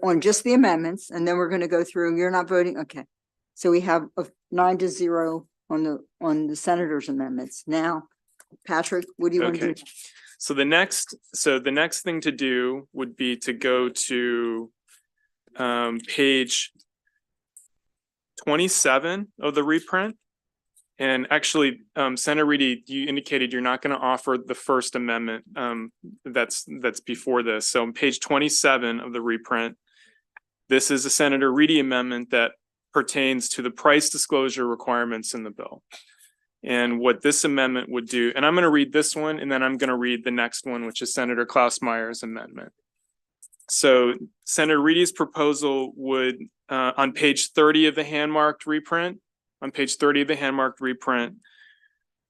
on just the amendments, and then we're going to go through, you're not voting. Okay. So we have a 9-0 on the senator's amendments. Now, Patrick, what do you want to Okay. do? So the next thing to do would be to go to page 27 of the reprint. And actually, Senator Reedy, you indicated you're not going to offer the first amendment that's before this. So on page 27 of the reprint, this is a Senator Reedy amendment that pertains to the price disclosure requirements in the bill. And what this amendment would do, and I'm going to read this one, and then I'm going to read the next one, which is Senator Klaus-Meyer's amendment. So Senator Reedy's proposal would, on page 30 of the hand-marked reprint,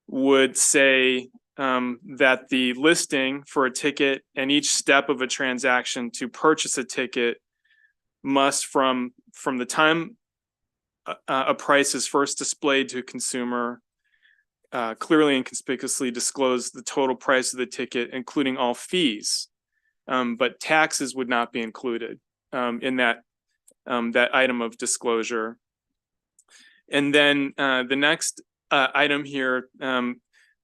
would say that the listing for a ticket and each step of a transaction to purchase a ticket must, from the time a price is first displayed to a consumer, clearly and conspicuously disclose the total price of the ticket, including all fees. But taxes would not be included in that item of disclosure. And then the next item here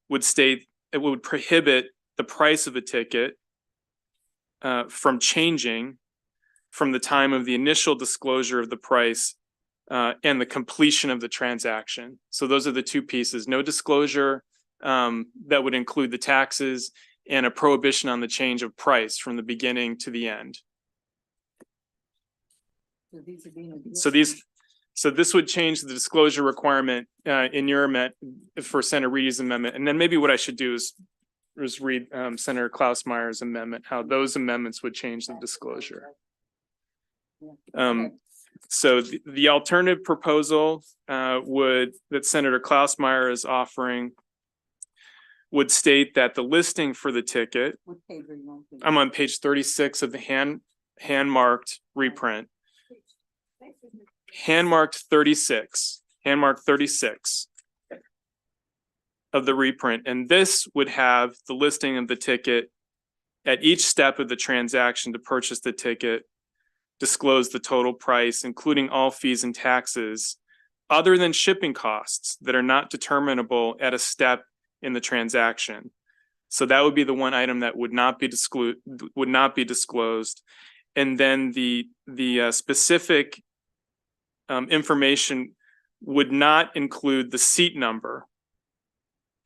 would state it would prohibit the price of a ticket from changing from the time of the initial disclosure of the price and the completion of the transaction. So those are the two pieces: no disclosure that would include the taxes, and a prohibition on the change of price from the beginning to the end. So this would change the disclosure requirement in your amendment for Senator Reedy's amendment. And then maybe what I should do is read Senator Klaus-Meyer's amendment, how those amendments would change the disclosure. So the alternative proposal that Senator Klaus-Meyer is offering would state that the listing for the ticket, I'm on page 36 of the hand-marked reprint. Hand-marked 36 of the reprint. And this would have the listing of the ticket at each step of the transaction to purchase the ticket, disclose the total price, including all fees and taxes, other than shipping costs that are not determinable at a step in the transaction. So that would be the one item that would not be disclosed. And then the specific information would not include the seat number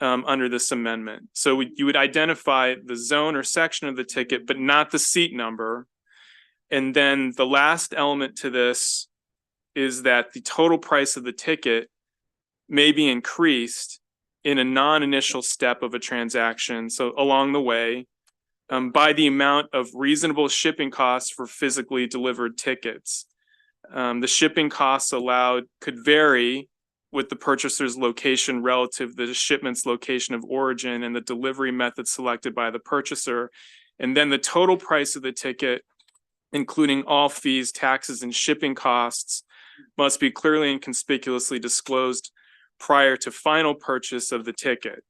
under this amendment. So you would identify the zone or section of the ticket, but not the seat number. And then the last element to this is that the total price of the ticket may be increased in a non-initial step of a transaction, so along the way, by the amount of reasonable shipping costs for physically delivered tickets. The shipping costs allowed could vary with the purchaser's location relative to the shipment's location of origin and the delivery method selected by the purchaser. And then the total price of the ticket, including all fees, taxes, and shipping costs, must be clearly and conspicuously disclosed prior to final purchase of the ticket.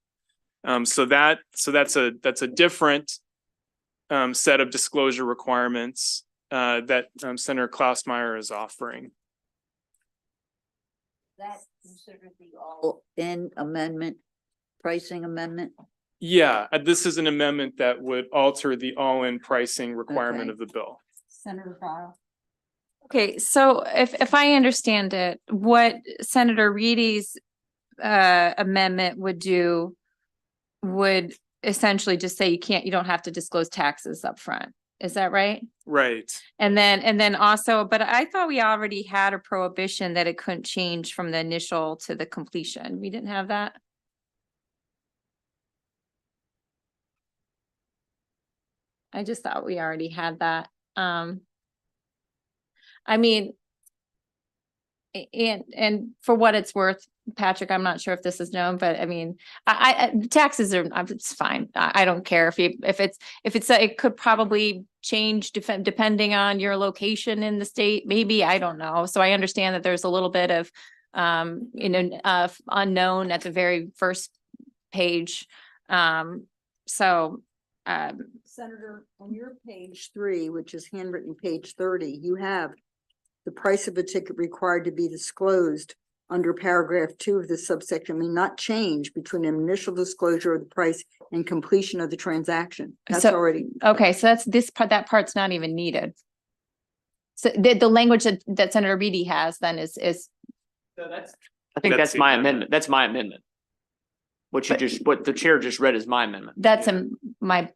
So that's a different set of disclosure requirements that Senator Klausmeyer is offering. That considered the all-in amendment, pricing amendment? Yeah, this is an amendment that would alter the all-in pricing requirement Okay. of the bill. Senator File. Okay, so if I understand it, what Senator Reedy's amendment would do would essentially just say you don't have to disclose taxes up front. Is that right? Right. And then also, but I thought we already had a prohibition that it couldn't change from the initial to the completion. We didn't have that? I just thought we already had that. I mean, and for what it's worth, Patrick, I'm not sure if this is known, but I mean, taxes are, it's fine. I don't care if it could probably change depending on your location in the state, maybe, I don't know. So I understand that there's a little bit of, unknown at the very first page. Senator, on your page 3, which is handwritten page 30, you have the price of a ticket required to be disclosed under paragraph 2 of the subsection may not change between an initial disclosure of the price and completion of the transaction. That's So- already. Okay, so that's this part, that part's not even needed. So the language that Senator Reedy has then is, So I think That's that's my the amendment. That's my amendment. What the chair just read is my amendment. that's in my,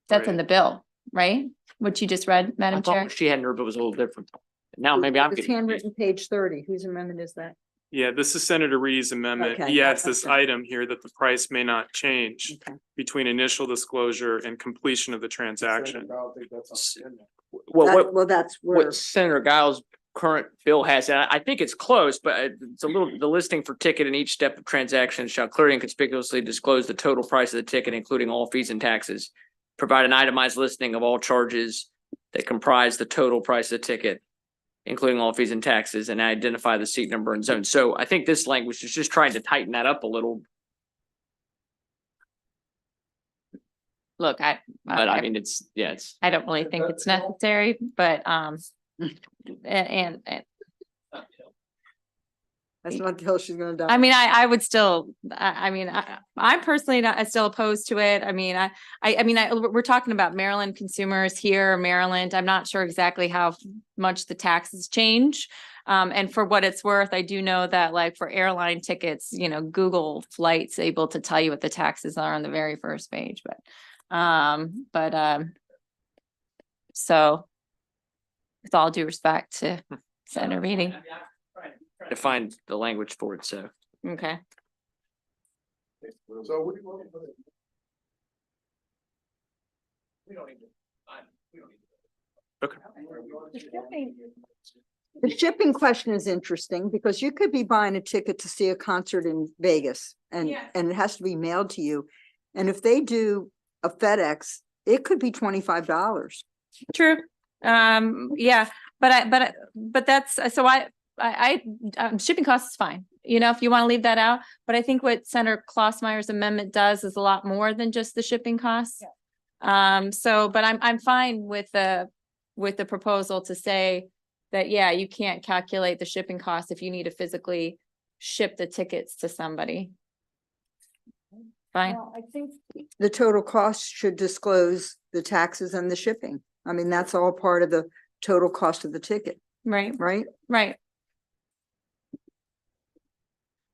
that's in Right. the bill, right? What you just read, I Madam Chair? thought she had in her, but it was a little different. Now maybe I'm It's getting confused. handwritten page 30. Whose amendment is that? Yeah, this is Senator Reedy's amendment. Okay, He adds that's this okay. item here that the price may not change Okay. between initial disclosure and completion of the transaction. Well, Well, that's where, what Senator Giles' current bill has, and I think it's close, but it's a little, the listing for ticket in each step of transaction shall clearly and conspicuously disclose the total price of the ticket, including all fees and taxes. Provide an itemized listing of all charges that comprise the total price of the ticket, including all fees and taxes, and identify the seat number and zone. So I think this language is just trying to tighten that up a little, Look, but I mean, it's, yeah, it's. I don't really think it's necessary, but, and that's not the hill she's gonna die. I mean, I would still, I'm personally not, still opposed to it. I mean, we're talking about Maryland consumers here, Maryland. I'm not sure exactly how much the taxes change. And for what it's worth, I do know that like for airline tickets, Google Flights able to tell you what the taxes are on the very first page, so with all due respect to Senator Reedy. To find the language for it, so. Okay. So what do you want? The shipping question is interesting because you could be buying a ticket to see a concert in Vegas and it has to be mailed to you. And if they do a FedEx, it could be $25. True. Yeah, but that's, so shipping costs is fine. If you want to leave that out, but I think what Senator Klausmeyer's amendment does is a lot more than just the shipping costs. But I'm fine with the proposal to say that, yeah, you can't calculate the shipping costs if you need to physically ship the tickets to somebody. Fine. Well, I think the total cost should disclose the taxes and the shipping. I mean, that's all part of the total cost of the ticket, Right, right? right.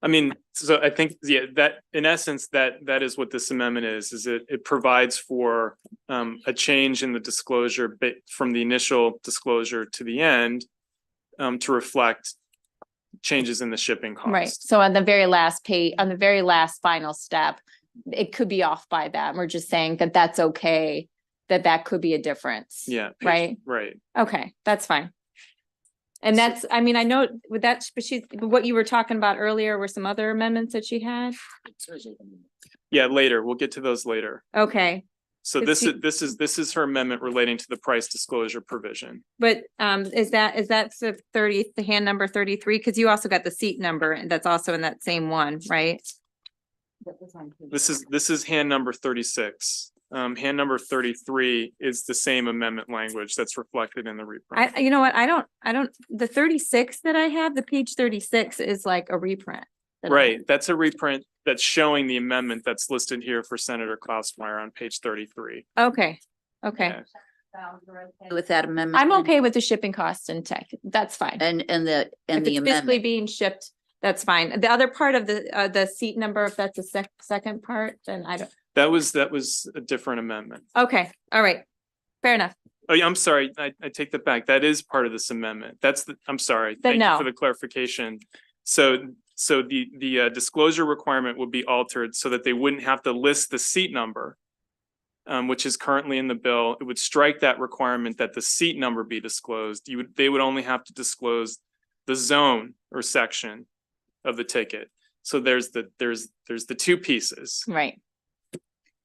I mean, so I think, yeah, that in essence, that is what this amendment is it provides for a change in the disclosure from the initial disclosure to the end to reflect changes in the shipping cost. Right. So on the very last page, on the very last final step, it could be off by that. We're just saying that that's okay, that could be a difference. Yeah. Right. Right. Okay, that's fine. And that's, I mean, I know with that, but what you were talking about earlier were some other amendments that she had. Yeah, later. We'll get to those later. Okay, So But this is her amendment relating to the price disclosure provision. but is that the 30, the hand number 33? Because you also got the seat number and that's also in that same one, right? This is hand number 36. Hand number 33 is the same amendment language that's reflected in the reprint. You know what? I don't, the 36 that I have, the page 36 is like a reprint. that I Right, that's a reprint that's showing the amendment that's listed here for Senator Klausmeyer on page 33. have. Okay, okay. Yeah. With that amendment. I'm then? okay with the shipping cost and tech. That's fine. And the, If and the it's physically amendment. being shipped, that's fine. The other part of the seat number, if that's the second part, then I don't, That was a different amendment. okay, all right. Fair enough. Oh, yeah, I'm sorry. I take that back. That is part of this amendment. I'm sorry. Then Thank you no. for the clarification. So the disclosure requirement would be altered so that they wouldn't have to list the seat number, which is currently in the bill. It would strike that requirement that the seat number be disclosed. They would only have to disclose the zone or section of the ticket. So there's the two pieces. Right.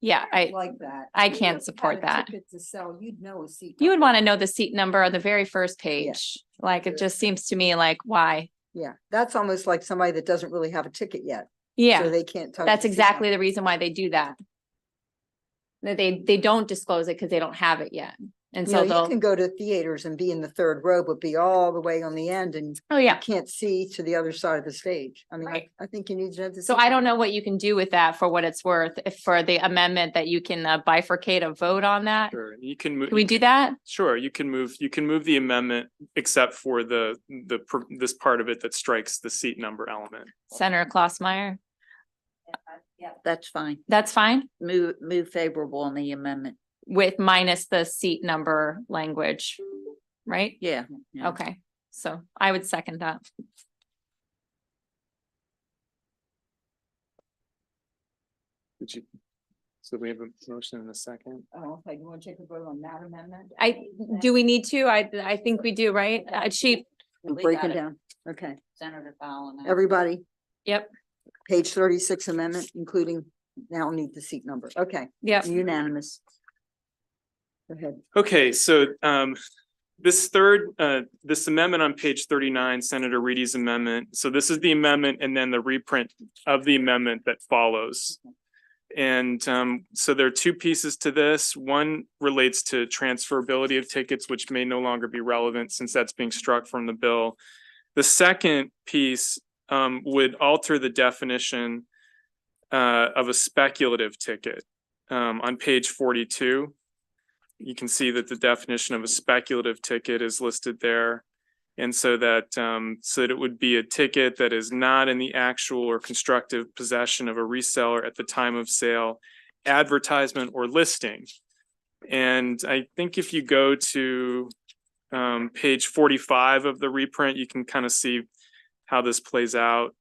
Yeah, Like that. I If you can't had support a that. ticket To sell, you'd know a seat. you would number. want to know the seat number on the very first page. Like, it just seems to me like, why? Yeah, that's almost like somebody that doesn't really have a ticket yet. So Yeah, they can't tell. you that's the seat exactly number. the reason why they do that. That they don't disclose it because they don't have it yet. And You so know, you they'll, can go to theaters and be in the third row, but be all the way on the end and oh yeah. can't see to the other side of the stage. I mean, Right. I think you need to have the. So seat I don't number. know what you can do with that for what it's worth, if for the amendment that you can bifurcate a vote on that. Sure, you can move. Can we do that? Sure, you can move the amendment except for this part of it that strikes the seat number element. Senator Klausmeyer, Yeah, that's fine. that's fine Move favorable on the amendment. with minus the seat number language, right? Yeah. yeah. Okay, so I would second that. So we have a motion in a second. Oh, okay, you want to take a vote on that amendment? Do we need to? I think we do, right? She, We Break got it it. down. Okay, Senator Fallon. everybody, yep, page 36 amendment, including now need the seat number. Okay, yep. unanimous. Go ahead. Okay, so this amendment on page 39, Senator Reedy's amendment. So this is the amendment and then the reprint of the amendment that follows. And so there are two pieces to this. One relates to transferability of tickets, which may no longer be relevant since that's being struck from the bill. The second piece would alter the definition of a speculative ticket. On page 42, you can see that the definition of a speculative ticket is listed there. And so that it would be a ticket that is not in the actual or constructive possession of a reseller at the time of sale, advertisement, or listing. And I think if you go to page 45 of the reprint, you can kind of see how this plays out.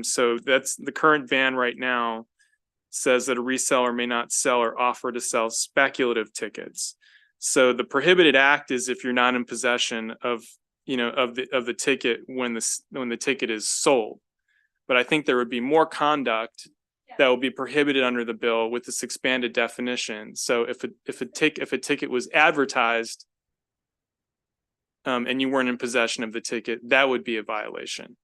So that's the current ban right now says that a reseller may not sell or offer to sell speculative tickets. So the prohibited act is if you're not in possession of the ticket when the ticket is sold. But I think there would be more conduct that will be prohibited under the bill with this expanded definition. So if a ticket was advertised and you weren't in possession of the ticket, that would be a violation.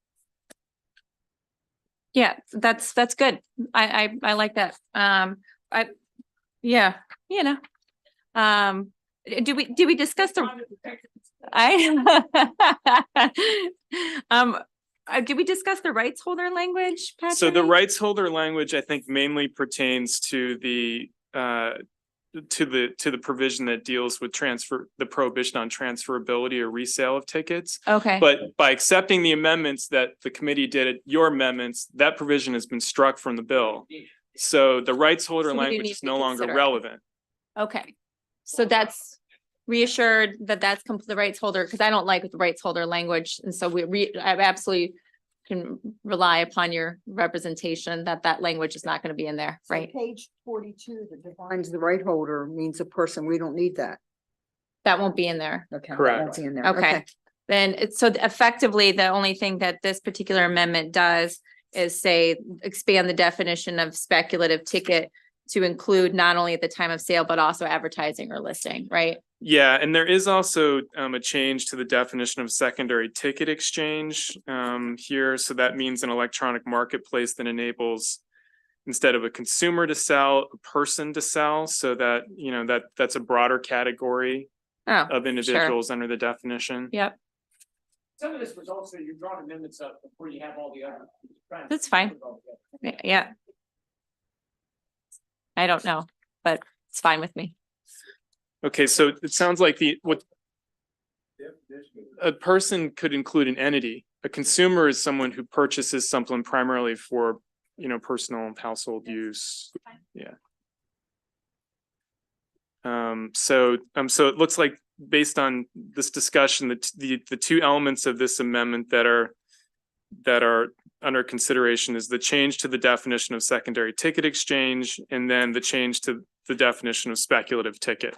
Yeah, that's good. I like that. Did we discuss the? Did we discuss the rights holder language, Patrick? So the rights holder language, I think, mainly pertains to the provision that deals with the prohibition on transferability or resale of tickets. Okay. But by accepting the amendments that the committee did, your amendments, that provision has been struck from the bill. So the rights holder So we do language need is to no longer consider it. relevant. Okay, so that's reassured that that's the rights holder, because I don't like the rights holder language, and so I absolutely can rely upon your representation that language is not going to be in there, So right? Page 42 that defines the right holder means a person. We don't need that. That won't be in there. Okay. that Correct. won't be in there. Okay. Then it's so effectively, the only thing that this particular amendment does is say, expand the definition of speculative ticket to include not only at the time of sale, but also advertising or listing, right? Yeah, and there is also a change to the definition of secondary ticket exchange here. So that means an electronic marketplace that enables, instead of a consumer to sell, a person to sell, so that, you know, that's a broader category Oh, of individuals under the definition. yep, Some of this was also, you brought amendments up before you have all the other. That's fine. Yeah. I don't know, but it's fine with me. Okay, so it sounds like what a person could include an entity. A consumer is someone who purchases something primarily for, you know, personal and household use. Yeah. So it looks like, based on this discussion, the two elements of this amendment that are under consideration is the change to the definition of secondary ticket exchange, and then the change to the definition of speculative ticket.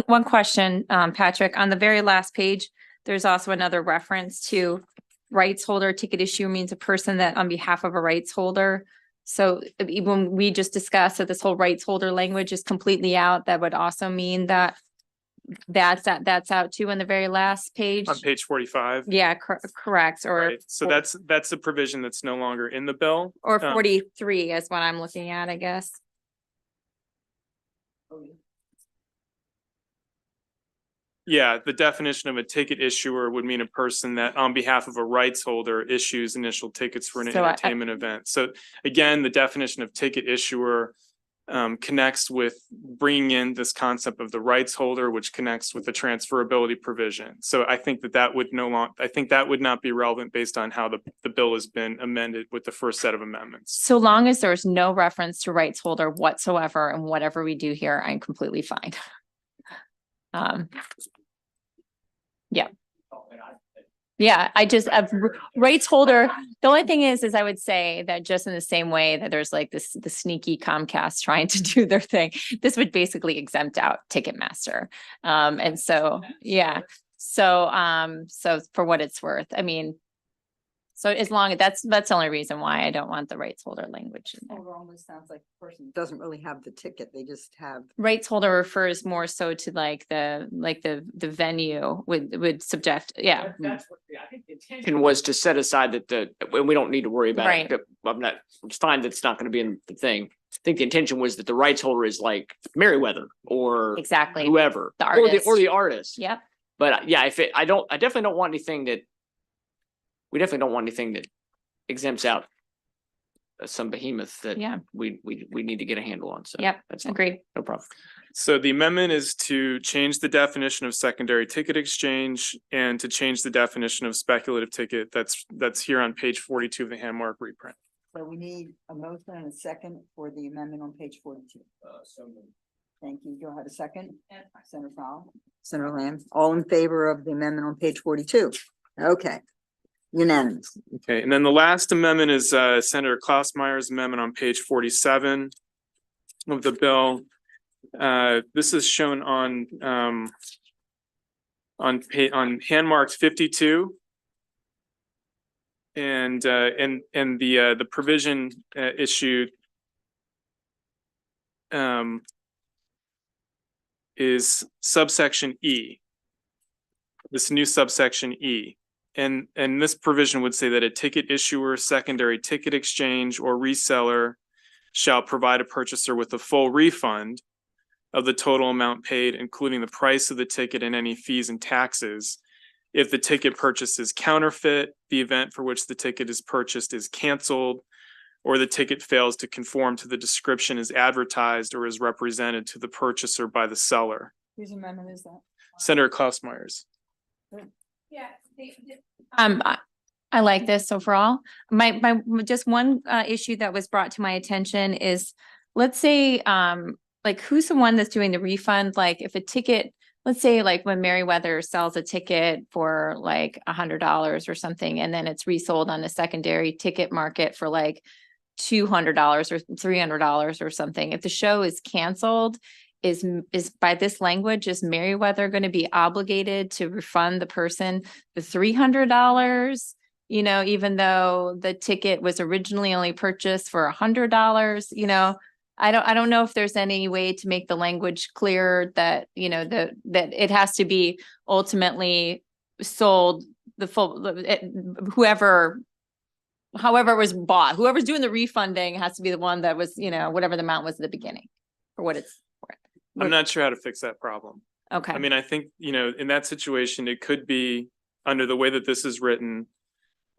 One question, Patrick, on the very last page, there's also another reference to rights holder. Ticket issuer means a person that on behalf of a rights holder. So when we just discussed that this whole rights holder language is completely out, that would also mean that that's out too in the very last page. On page 45. Yeah, correct, or Right. So that's a provision that's no longer in the bill. or 43 is what I'm looking at, I guess. Yeah, the definition of a ticket issuer would mean a person that on behalf of a rights holder issues initial tickets for an So I- entertainment event. So again, the definition of ticket issuer connects with bringing in this concept of the rights holder, which connects with the transferability provision. So I think that would not be relevant based on how the bill has been amended with the first set of amendments. So long as there's no reference to rights holder whatsoever and whatever we do here, I'm completely fine. Yeah. Yeah, I just have rights holder. The only thing is I would say that just in the same way that there's like the sneaky Comcast trying to do their thing, this would basically exempt out Ticketmaster. And so, yeah. So for what it's worth, I mean, so as long as that's the only reason why I don't want the rights holder language in there. Overall, this sounds like the person doesn't really have the ticket. They just have. Rights holder refers more so to like the venue would subject, yeah. That's what, I think the intention was to set aside that and we don't need to worry about Right. it. It's fine that it's not going to be in the thing. I think the intention was that the rights holder is like Merriweather or Exactly. whoever. The Or artist. the artist. Yep. But yeah, I definitely don't want anything that. We definitely don't want anything that exempts out some behemoth that Yeah. we need to get a handle on. So Yep. that's fine. Agreed. No problem. So the amendment is to change the definition of secondary ticket exchange and to change the definition of speculative ticket. That's here on page 42 of the Handmark reprint. So we need a motion and a second for the amendment on page 42. Thank you. Do I have a second? Senator Fowle, Senator Lamb, all in favor of the amendment on page 42? Okay. Unanimous. Okay, and then the last amendment is Senator Klausmeyer's amendment on page 47 of the bill. This is shown on Handmark 52. And the provision issued is subsection E. This new subsection E. And this provision would say that a ticket issuer, secondary ticket exchange, or reseller shall provide a purchaser with a full refund of the total amount paid, including the price of the ticket and any fees and taxes. If the ticket purchase is counterfeit, the event for which the ticket is purchased is canceled, or the ticket fails to conform to the description as advertised or is represented to the purchaser by the seller. Whose amendment is that? Senator Klausmeyer's. Yeah. I like this overall. My just one issue that was brought to my attention is, let's say, like who's the one that's doing the refund? Like if a ticket, let's say like when Merriweather sells a ticket for like $100 or something, and then it's resold on a secondary ticket market for like $200 or $300 or something. If the show is canceled, is by this language, is Meriwether going to be obligated to refund the person the $300? You know, even though the ticket was originally only purchased for $100, you know, I don't know if there's any way to make the language clear that, you know, that it has to be ultimately sold the full, however it was bought, whoever's doing the refunding has to be the one that was, you know, whatever the amount was at the beginning or what it's for. I'm not sure how to fix that problem. Okay. I mean, I think, you know, in that situation, it could be under the way that this is written.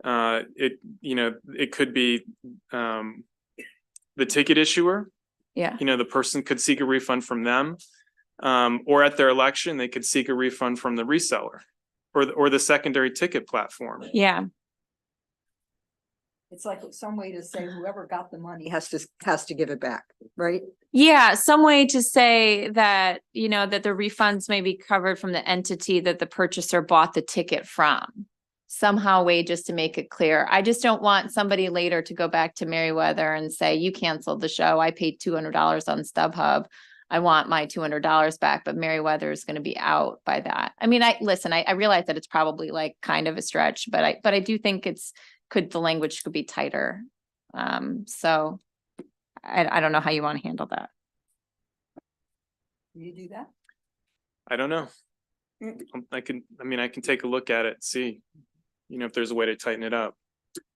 It could be the ticket issuer. Yeah. You know, the person could seek a refund from them. Or at their election, they could seek a refund from the reseller or the secondary ticket platform. Yeah. It's like some way to say whoever got the money has to give it back, right? Yeah, some way to say that, you know, that the refunds may be covered from the entity that the purchaser bought the ticket from. Somehow way just to make it clear. I just don't want somebody later to go back to Meriwether and say, you canceled the show. I paid $200 on StubHub. I want my $200 back, but Meriwether is going to be out by that. I mean, I realize that it's probably like kind of a stretch, but I do think the language could be tighter. So I don't know how you want to handle that. Can you do that? I don't know. I can take a look at it, see, you know, if there's a way to tighten it up.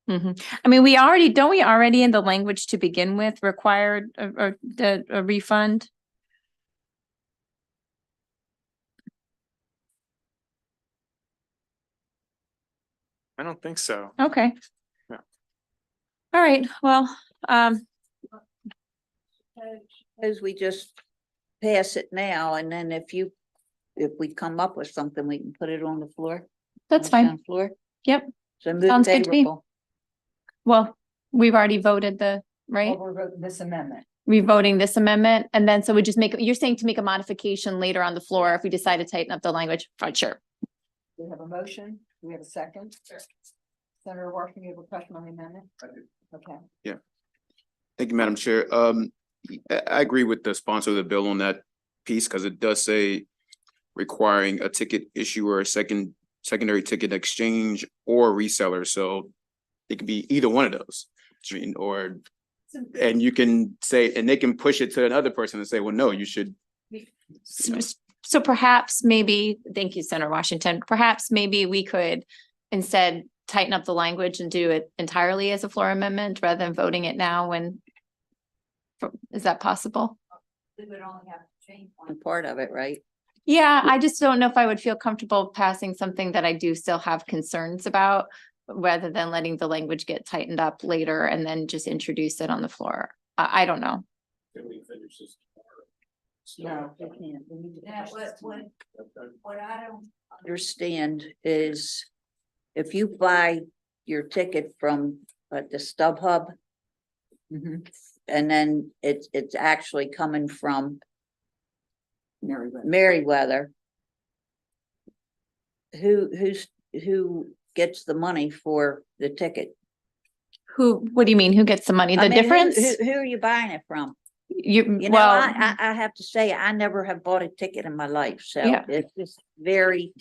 I mean, don't we already in the language to begin with required a refund? I don't think so. Okay. Yeah. All right, well, Suppose we just pass it now, and then if we come up with something, we can put it on the floor. that's on the fine. Floor. Yep. So move Sounds good to me. favorable. Well, we've already voted right? We're voting this amendment. Revoting this amendment, and then so we just you're saying to make a modification later on the floor if we decide to tighten up the language, fine, sure. We have a motion. We have a second. Senator Washington, you have a question on the amendment? Okay. Thank you, Madam Chair. I agree with the sponsor of the bill on that piece because it does say requiring a ticket issuer, secondary ticket exchange or reseller. So it could be either one of those. And you can say, and they can push it to another person and say, well, no, you should. So perhaps maybe, thank you, Senator Washington, perhaps maybe we could instead tighten up the language and do it entirely as a floor amendment rather than voting it now is that possible? We would only have to change one part of it, right? Yeah, I just don't know if I would feel comfortable passing something that I do still have concerns about, rather than letting the language get tightened up later and then just introduce it on the floor. I don't know. Can we finish this No, tomorrow? we can't. We need to Yeah, finish this tonight. what I don't understand is if you buy your ticket from the StubHub, Mhm. and then it's actually coming from Meriwether. Meriwether. Who gets the money for the ticket? What do you mean? Who gets the money? I The mean, difference? Who are you buying it from? You know, well, I have to say, I never have bought a ticket in my life, so Yeah. it's just very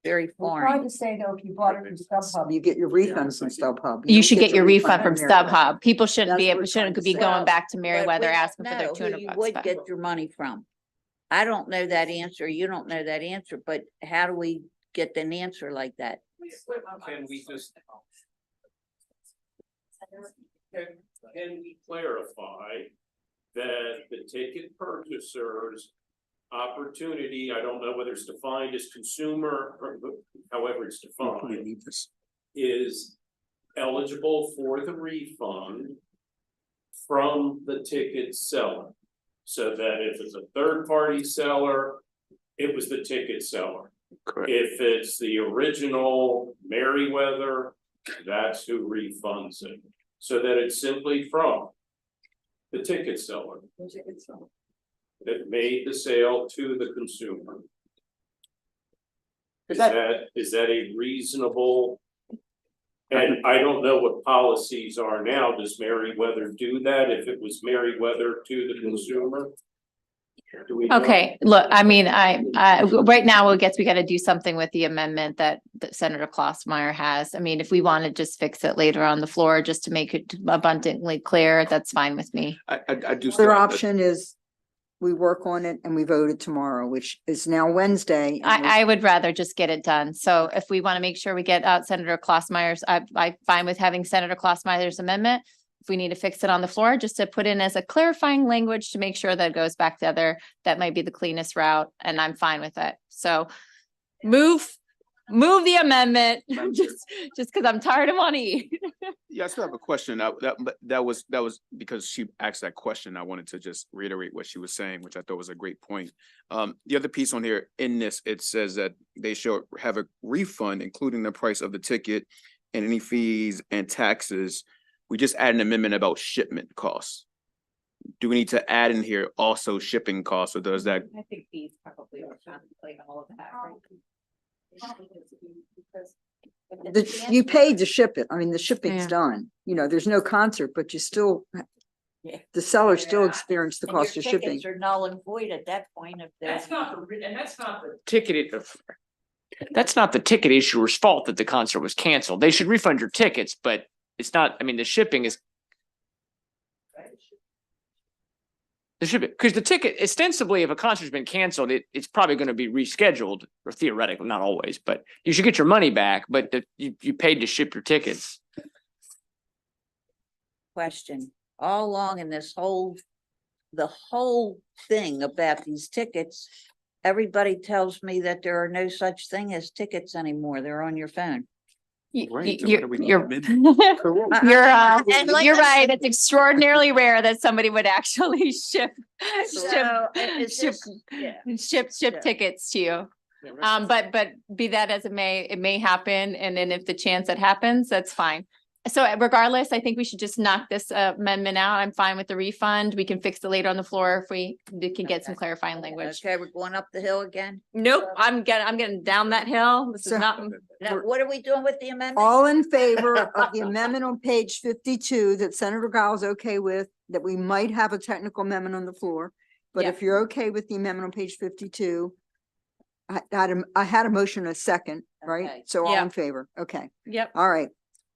We tried foreign. to say though, if you bought it from StubHub, you get your refunds from StubHub. you don't should get your refund from Meriwether. StubHub. People That's what we're shouldn't trying be to going say. back to But Meriwether we asking for their don't know who you $200 would back. get your money from. I don't know that answer, you don't know that answer, but how do we get an answer like that? Can we just? Can we clarify that the ticket purchaser's opportunity, I don't know whether it's defined as consumer or however it's defined, is eligible for the refund from the ticket seller? So that if it's a third party seller, it was the ticket seller. Correct. If it's the original Meriwether, that's who refunds it. So that it's simply from the ticket seller that made the sale to the consumer. Is that a reasonable? And I don't know what policies are now. Does Meriwether do that if it was Meriwether to the consumer? Okay, look, I mean, right now, I guess we gotta do something with the amendment that Senator Klossmeyer has. I mean, if we want to just fix it later on the floor, just to make it abundantly clear, that's fine with me. I do. still Other have the- option is we work on it and we vote it tomorrow, which is now Wednesday. and I would rather just get it done. So if we want to make sure we get out Senator Klossmeyer's, I'm fine with having Senator Klossmeyer's amendment. If we need to fix it on the floor, just to put in as a clarifying language to make sure that it goes back together, that might be the cleanest route, and I'm fine with it. So move the amendment, just because I'm tired of money. Yeah, I still have a question. But that was because she asked that question. I wanted to just reiterate what she was saying, which I thought was a great point. The other piece on here in this, it says that they shall have a refund, including the price of the ticket and any fees and taxes. We just add an amendment about shipment costs. Do we need to add in here also shipping costs, or does that? I think these probably are contemplate all of that, You paid to ship it. I mean, the shipping's Yeah. done. You know, there's no concert, but you still, Yeah. the seller still experienced the And your cost of shipping. tickets are null and void at that point if there's. That's not the ticket. That's not the ticket issuer's fault that the concert was canceled. They should refund your tickets, but it's not, I mean, the shipping is. The shipping, because the ticket ostensibly, if a concert's been canceled, it's probably going to be rescheduled, or theoretically, not always, but you should get your money back, but you paid to ship your tickets. Question, all along in this the whole thing about these tickets, everybody tells me that there are no such thing as tickets anymore. They're on your phone. Right, so You're, what are we you're, doing? And like you're I right. said- It's extraordinarily rare that somebody would actually ship So, it's ship just- yeah. Yeah. tickets to you. But be that as it may happen. And then if the chance that happens, that's fine. So regardless, I think we should just knock this amendment out. I'm fine with the refund. We can fix it later on the floor if we can get some Okay. clarifying language. Okay, we're going up the hill again. Nope, I'm getting down that hill. This is So- not, Now, what are we doing with the amendment? All in favor of the amendment on page 52 that Senator Giles okay with, that we might have a technical amendment on the floor. But Yeah. if you're okay with the amendment on page 52, I had a motion and a second, right? Okay. So all Yeah. in favor. Okay. yep. All right.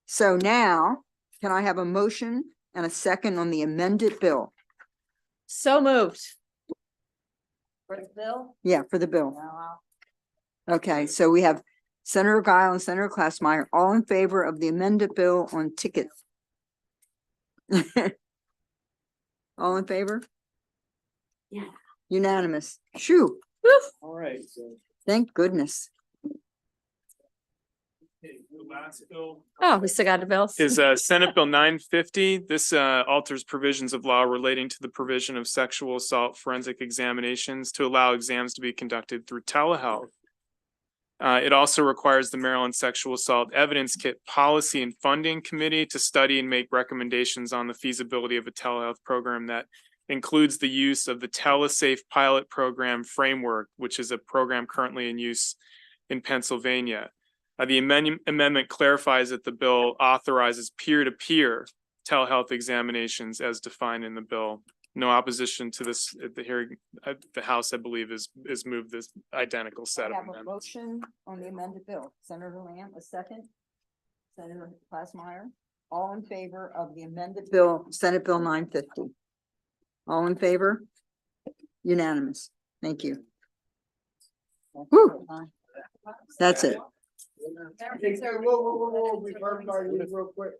So now can I have a motion and a second on the amended bill? So moved. For the bill? Yeah, for the bill. No, Okay, so we have Senator Guile and Senator Klassmeyer, all in favor of the amended bill on tickets. All in favor? Yeah. Unanimous. Shoo, All right, so. thank goodness. The last bill Oh, we still got the bills. is Senate Bill 950. This alters provisions of law relating to the provision of sexual assault forensic examinations to allow exams to be conducted through telehealth. It also requires the Maryland Sexual Assault Evidence Kit Policy and Funding Committee to study and make recommendations on the feasibility of a telehealth program that includes the use of the TeleSafe pilot program framework, which is a program currently in use in Pennsylvania. The amendment clarifies that the bill authorizes peer-to-peer telehealth examinations as defined in the bill. No opposition to this at the hearing. The House, I believe, is moved this identical set of I have a amendments. motion on the amended bill. Senator Lamb, a second. Senator Klassmeyer, all in favor of the amended bill, Senate Bill 950. All in favor? Unanimous. Thank you. Whew, that's it. Whoa, we heard about you real quick.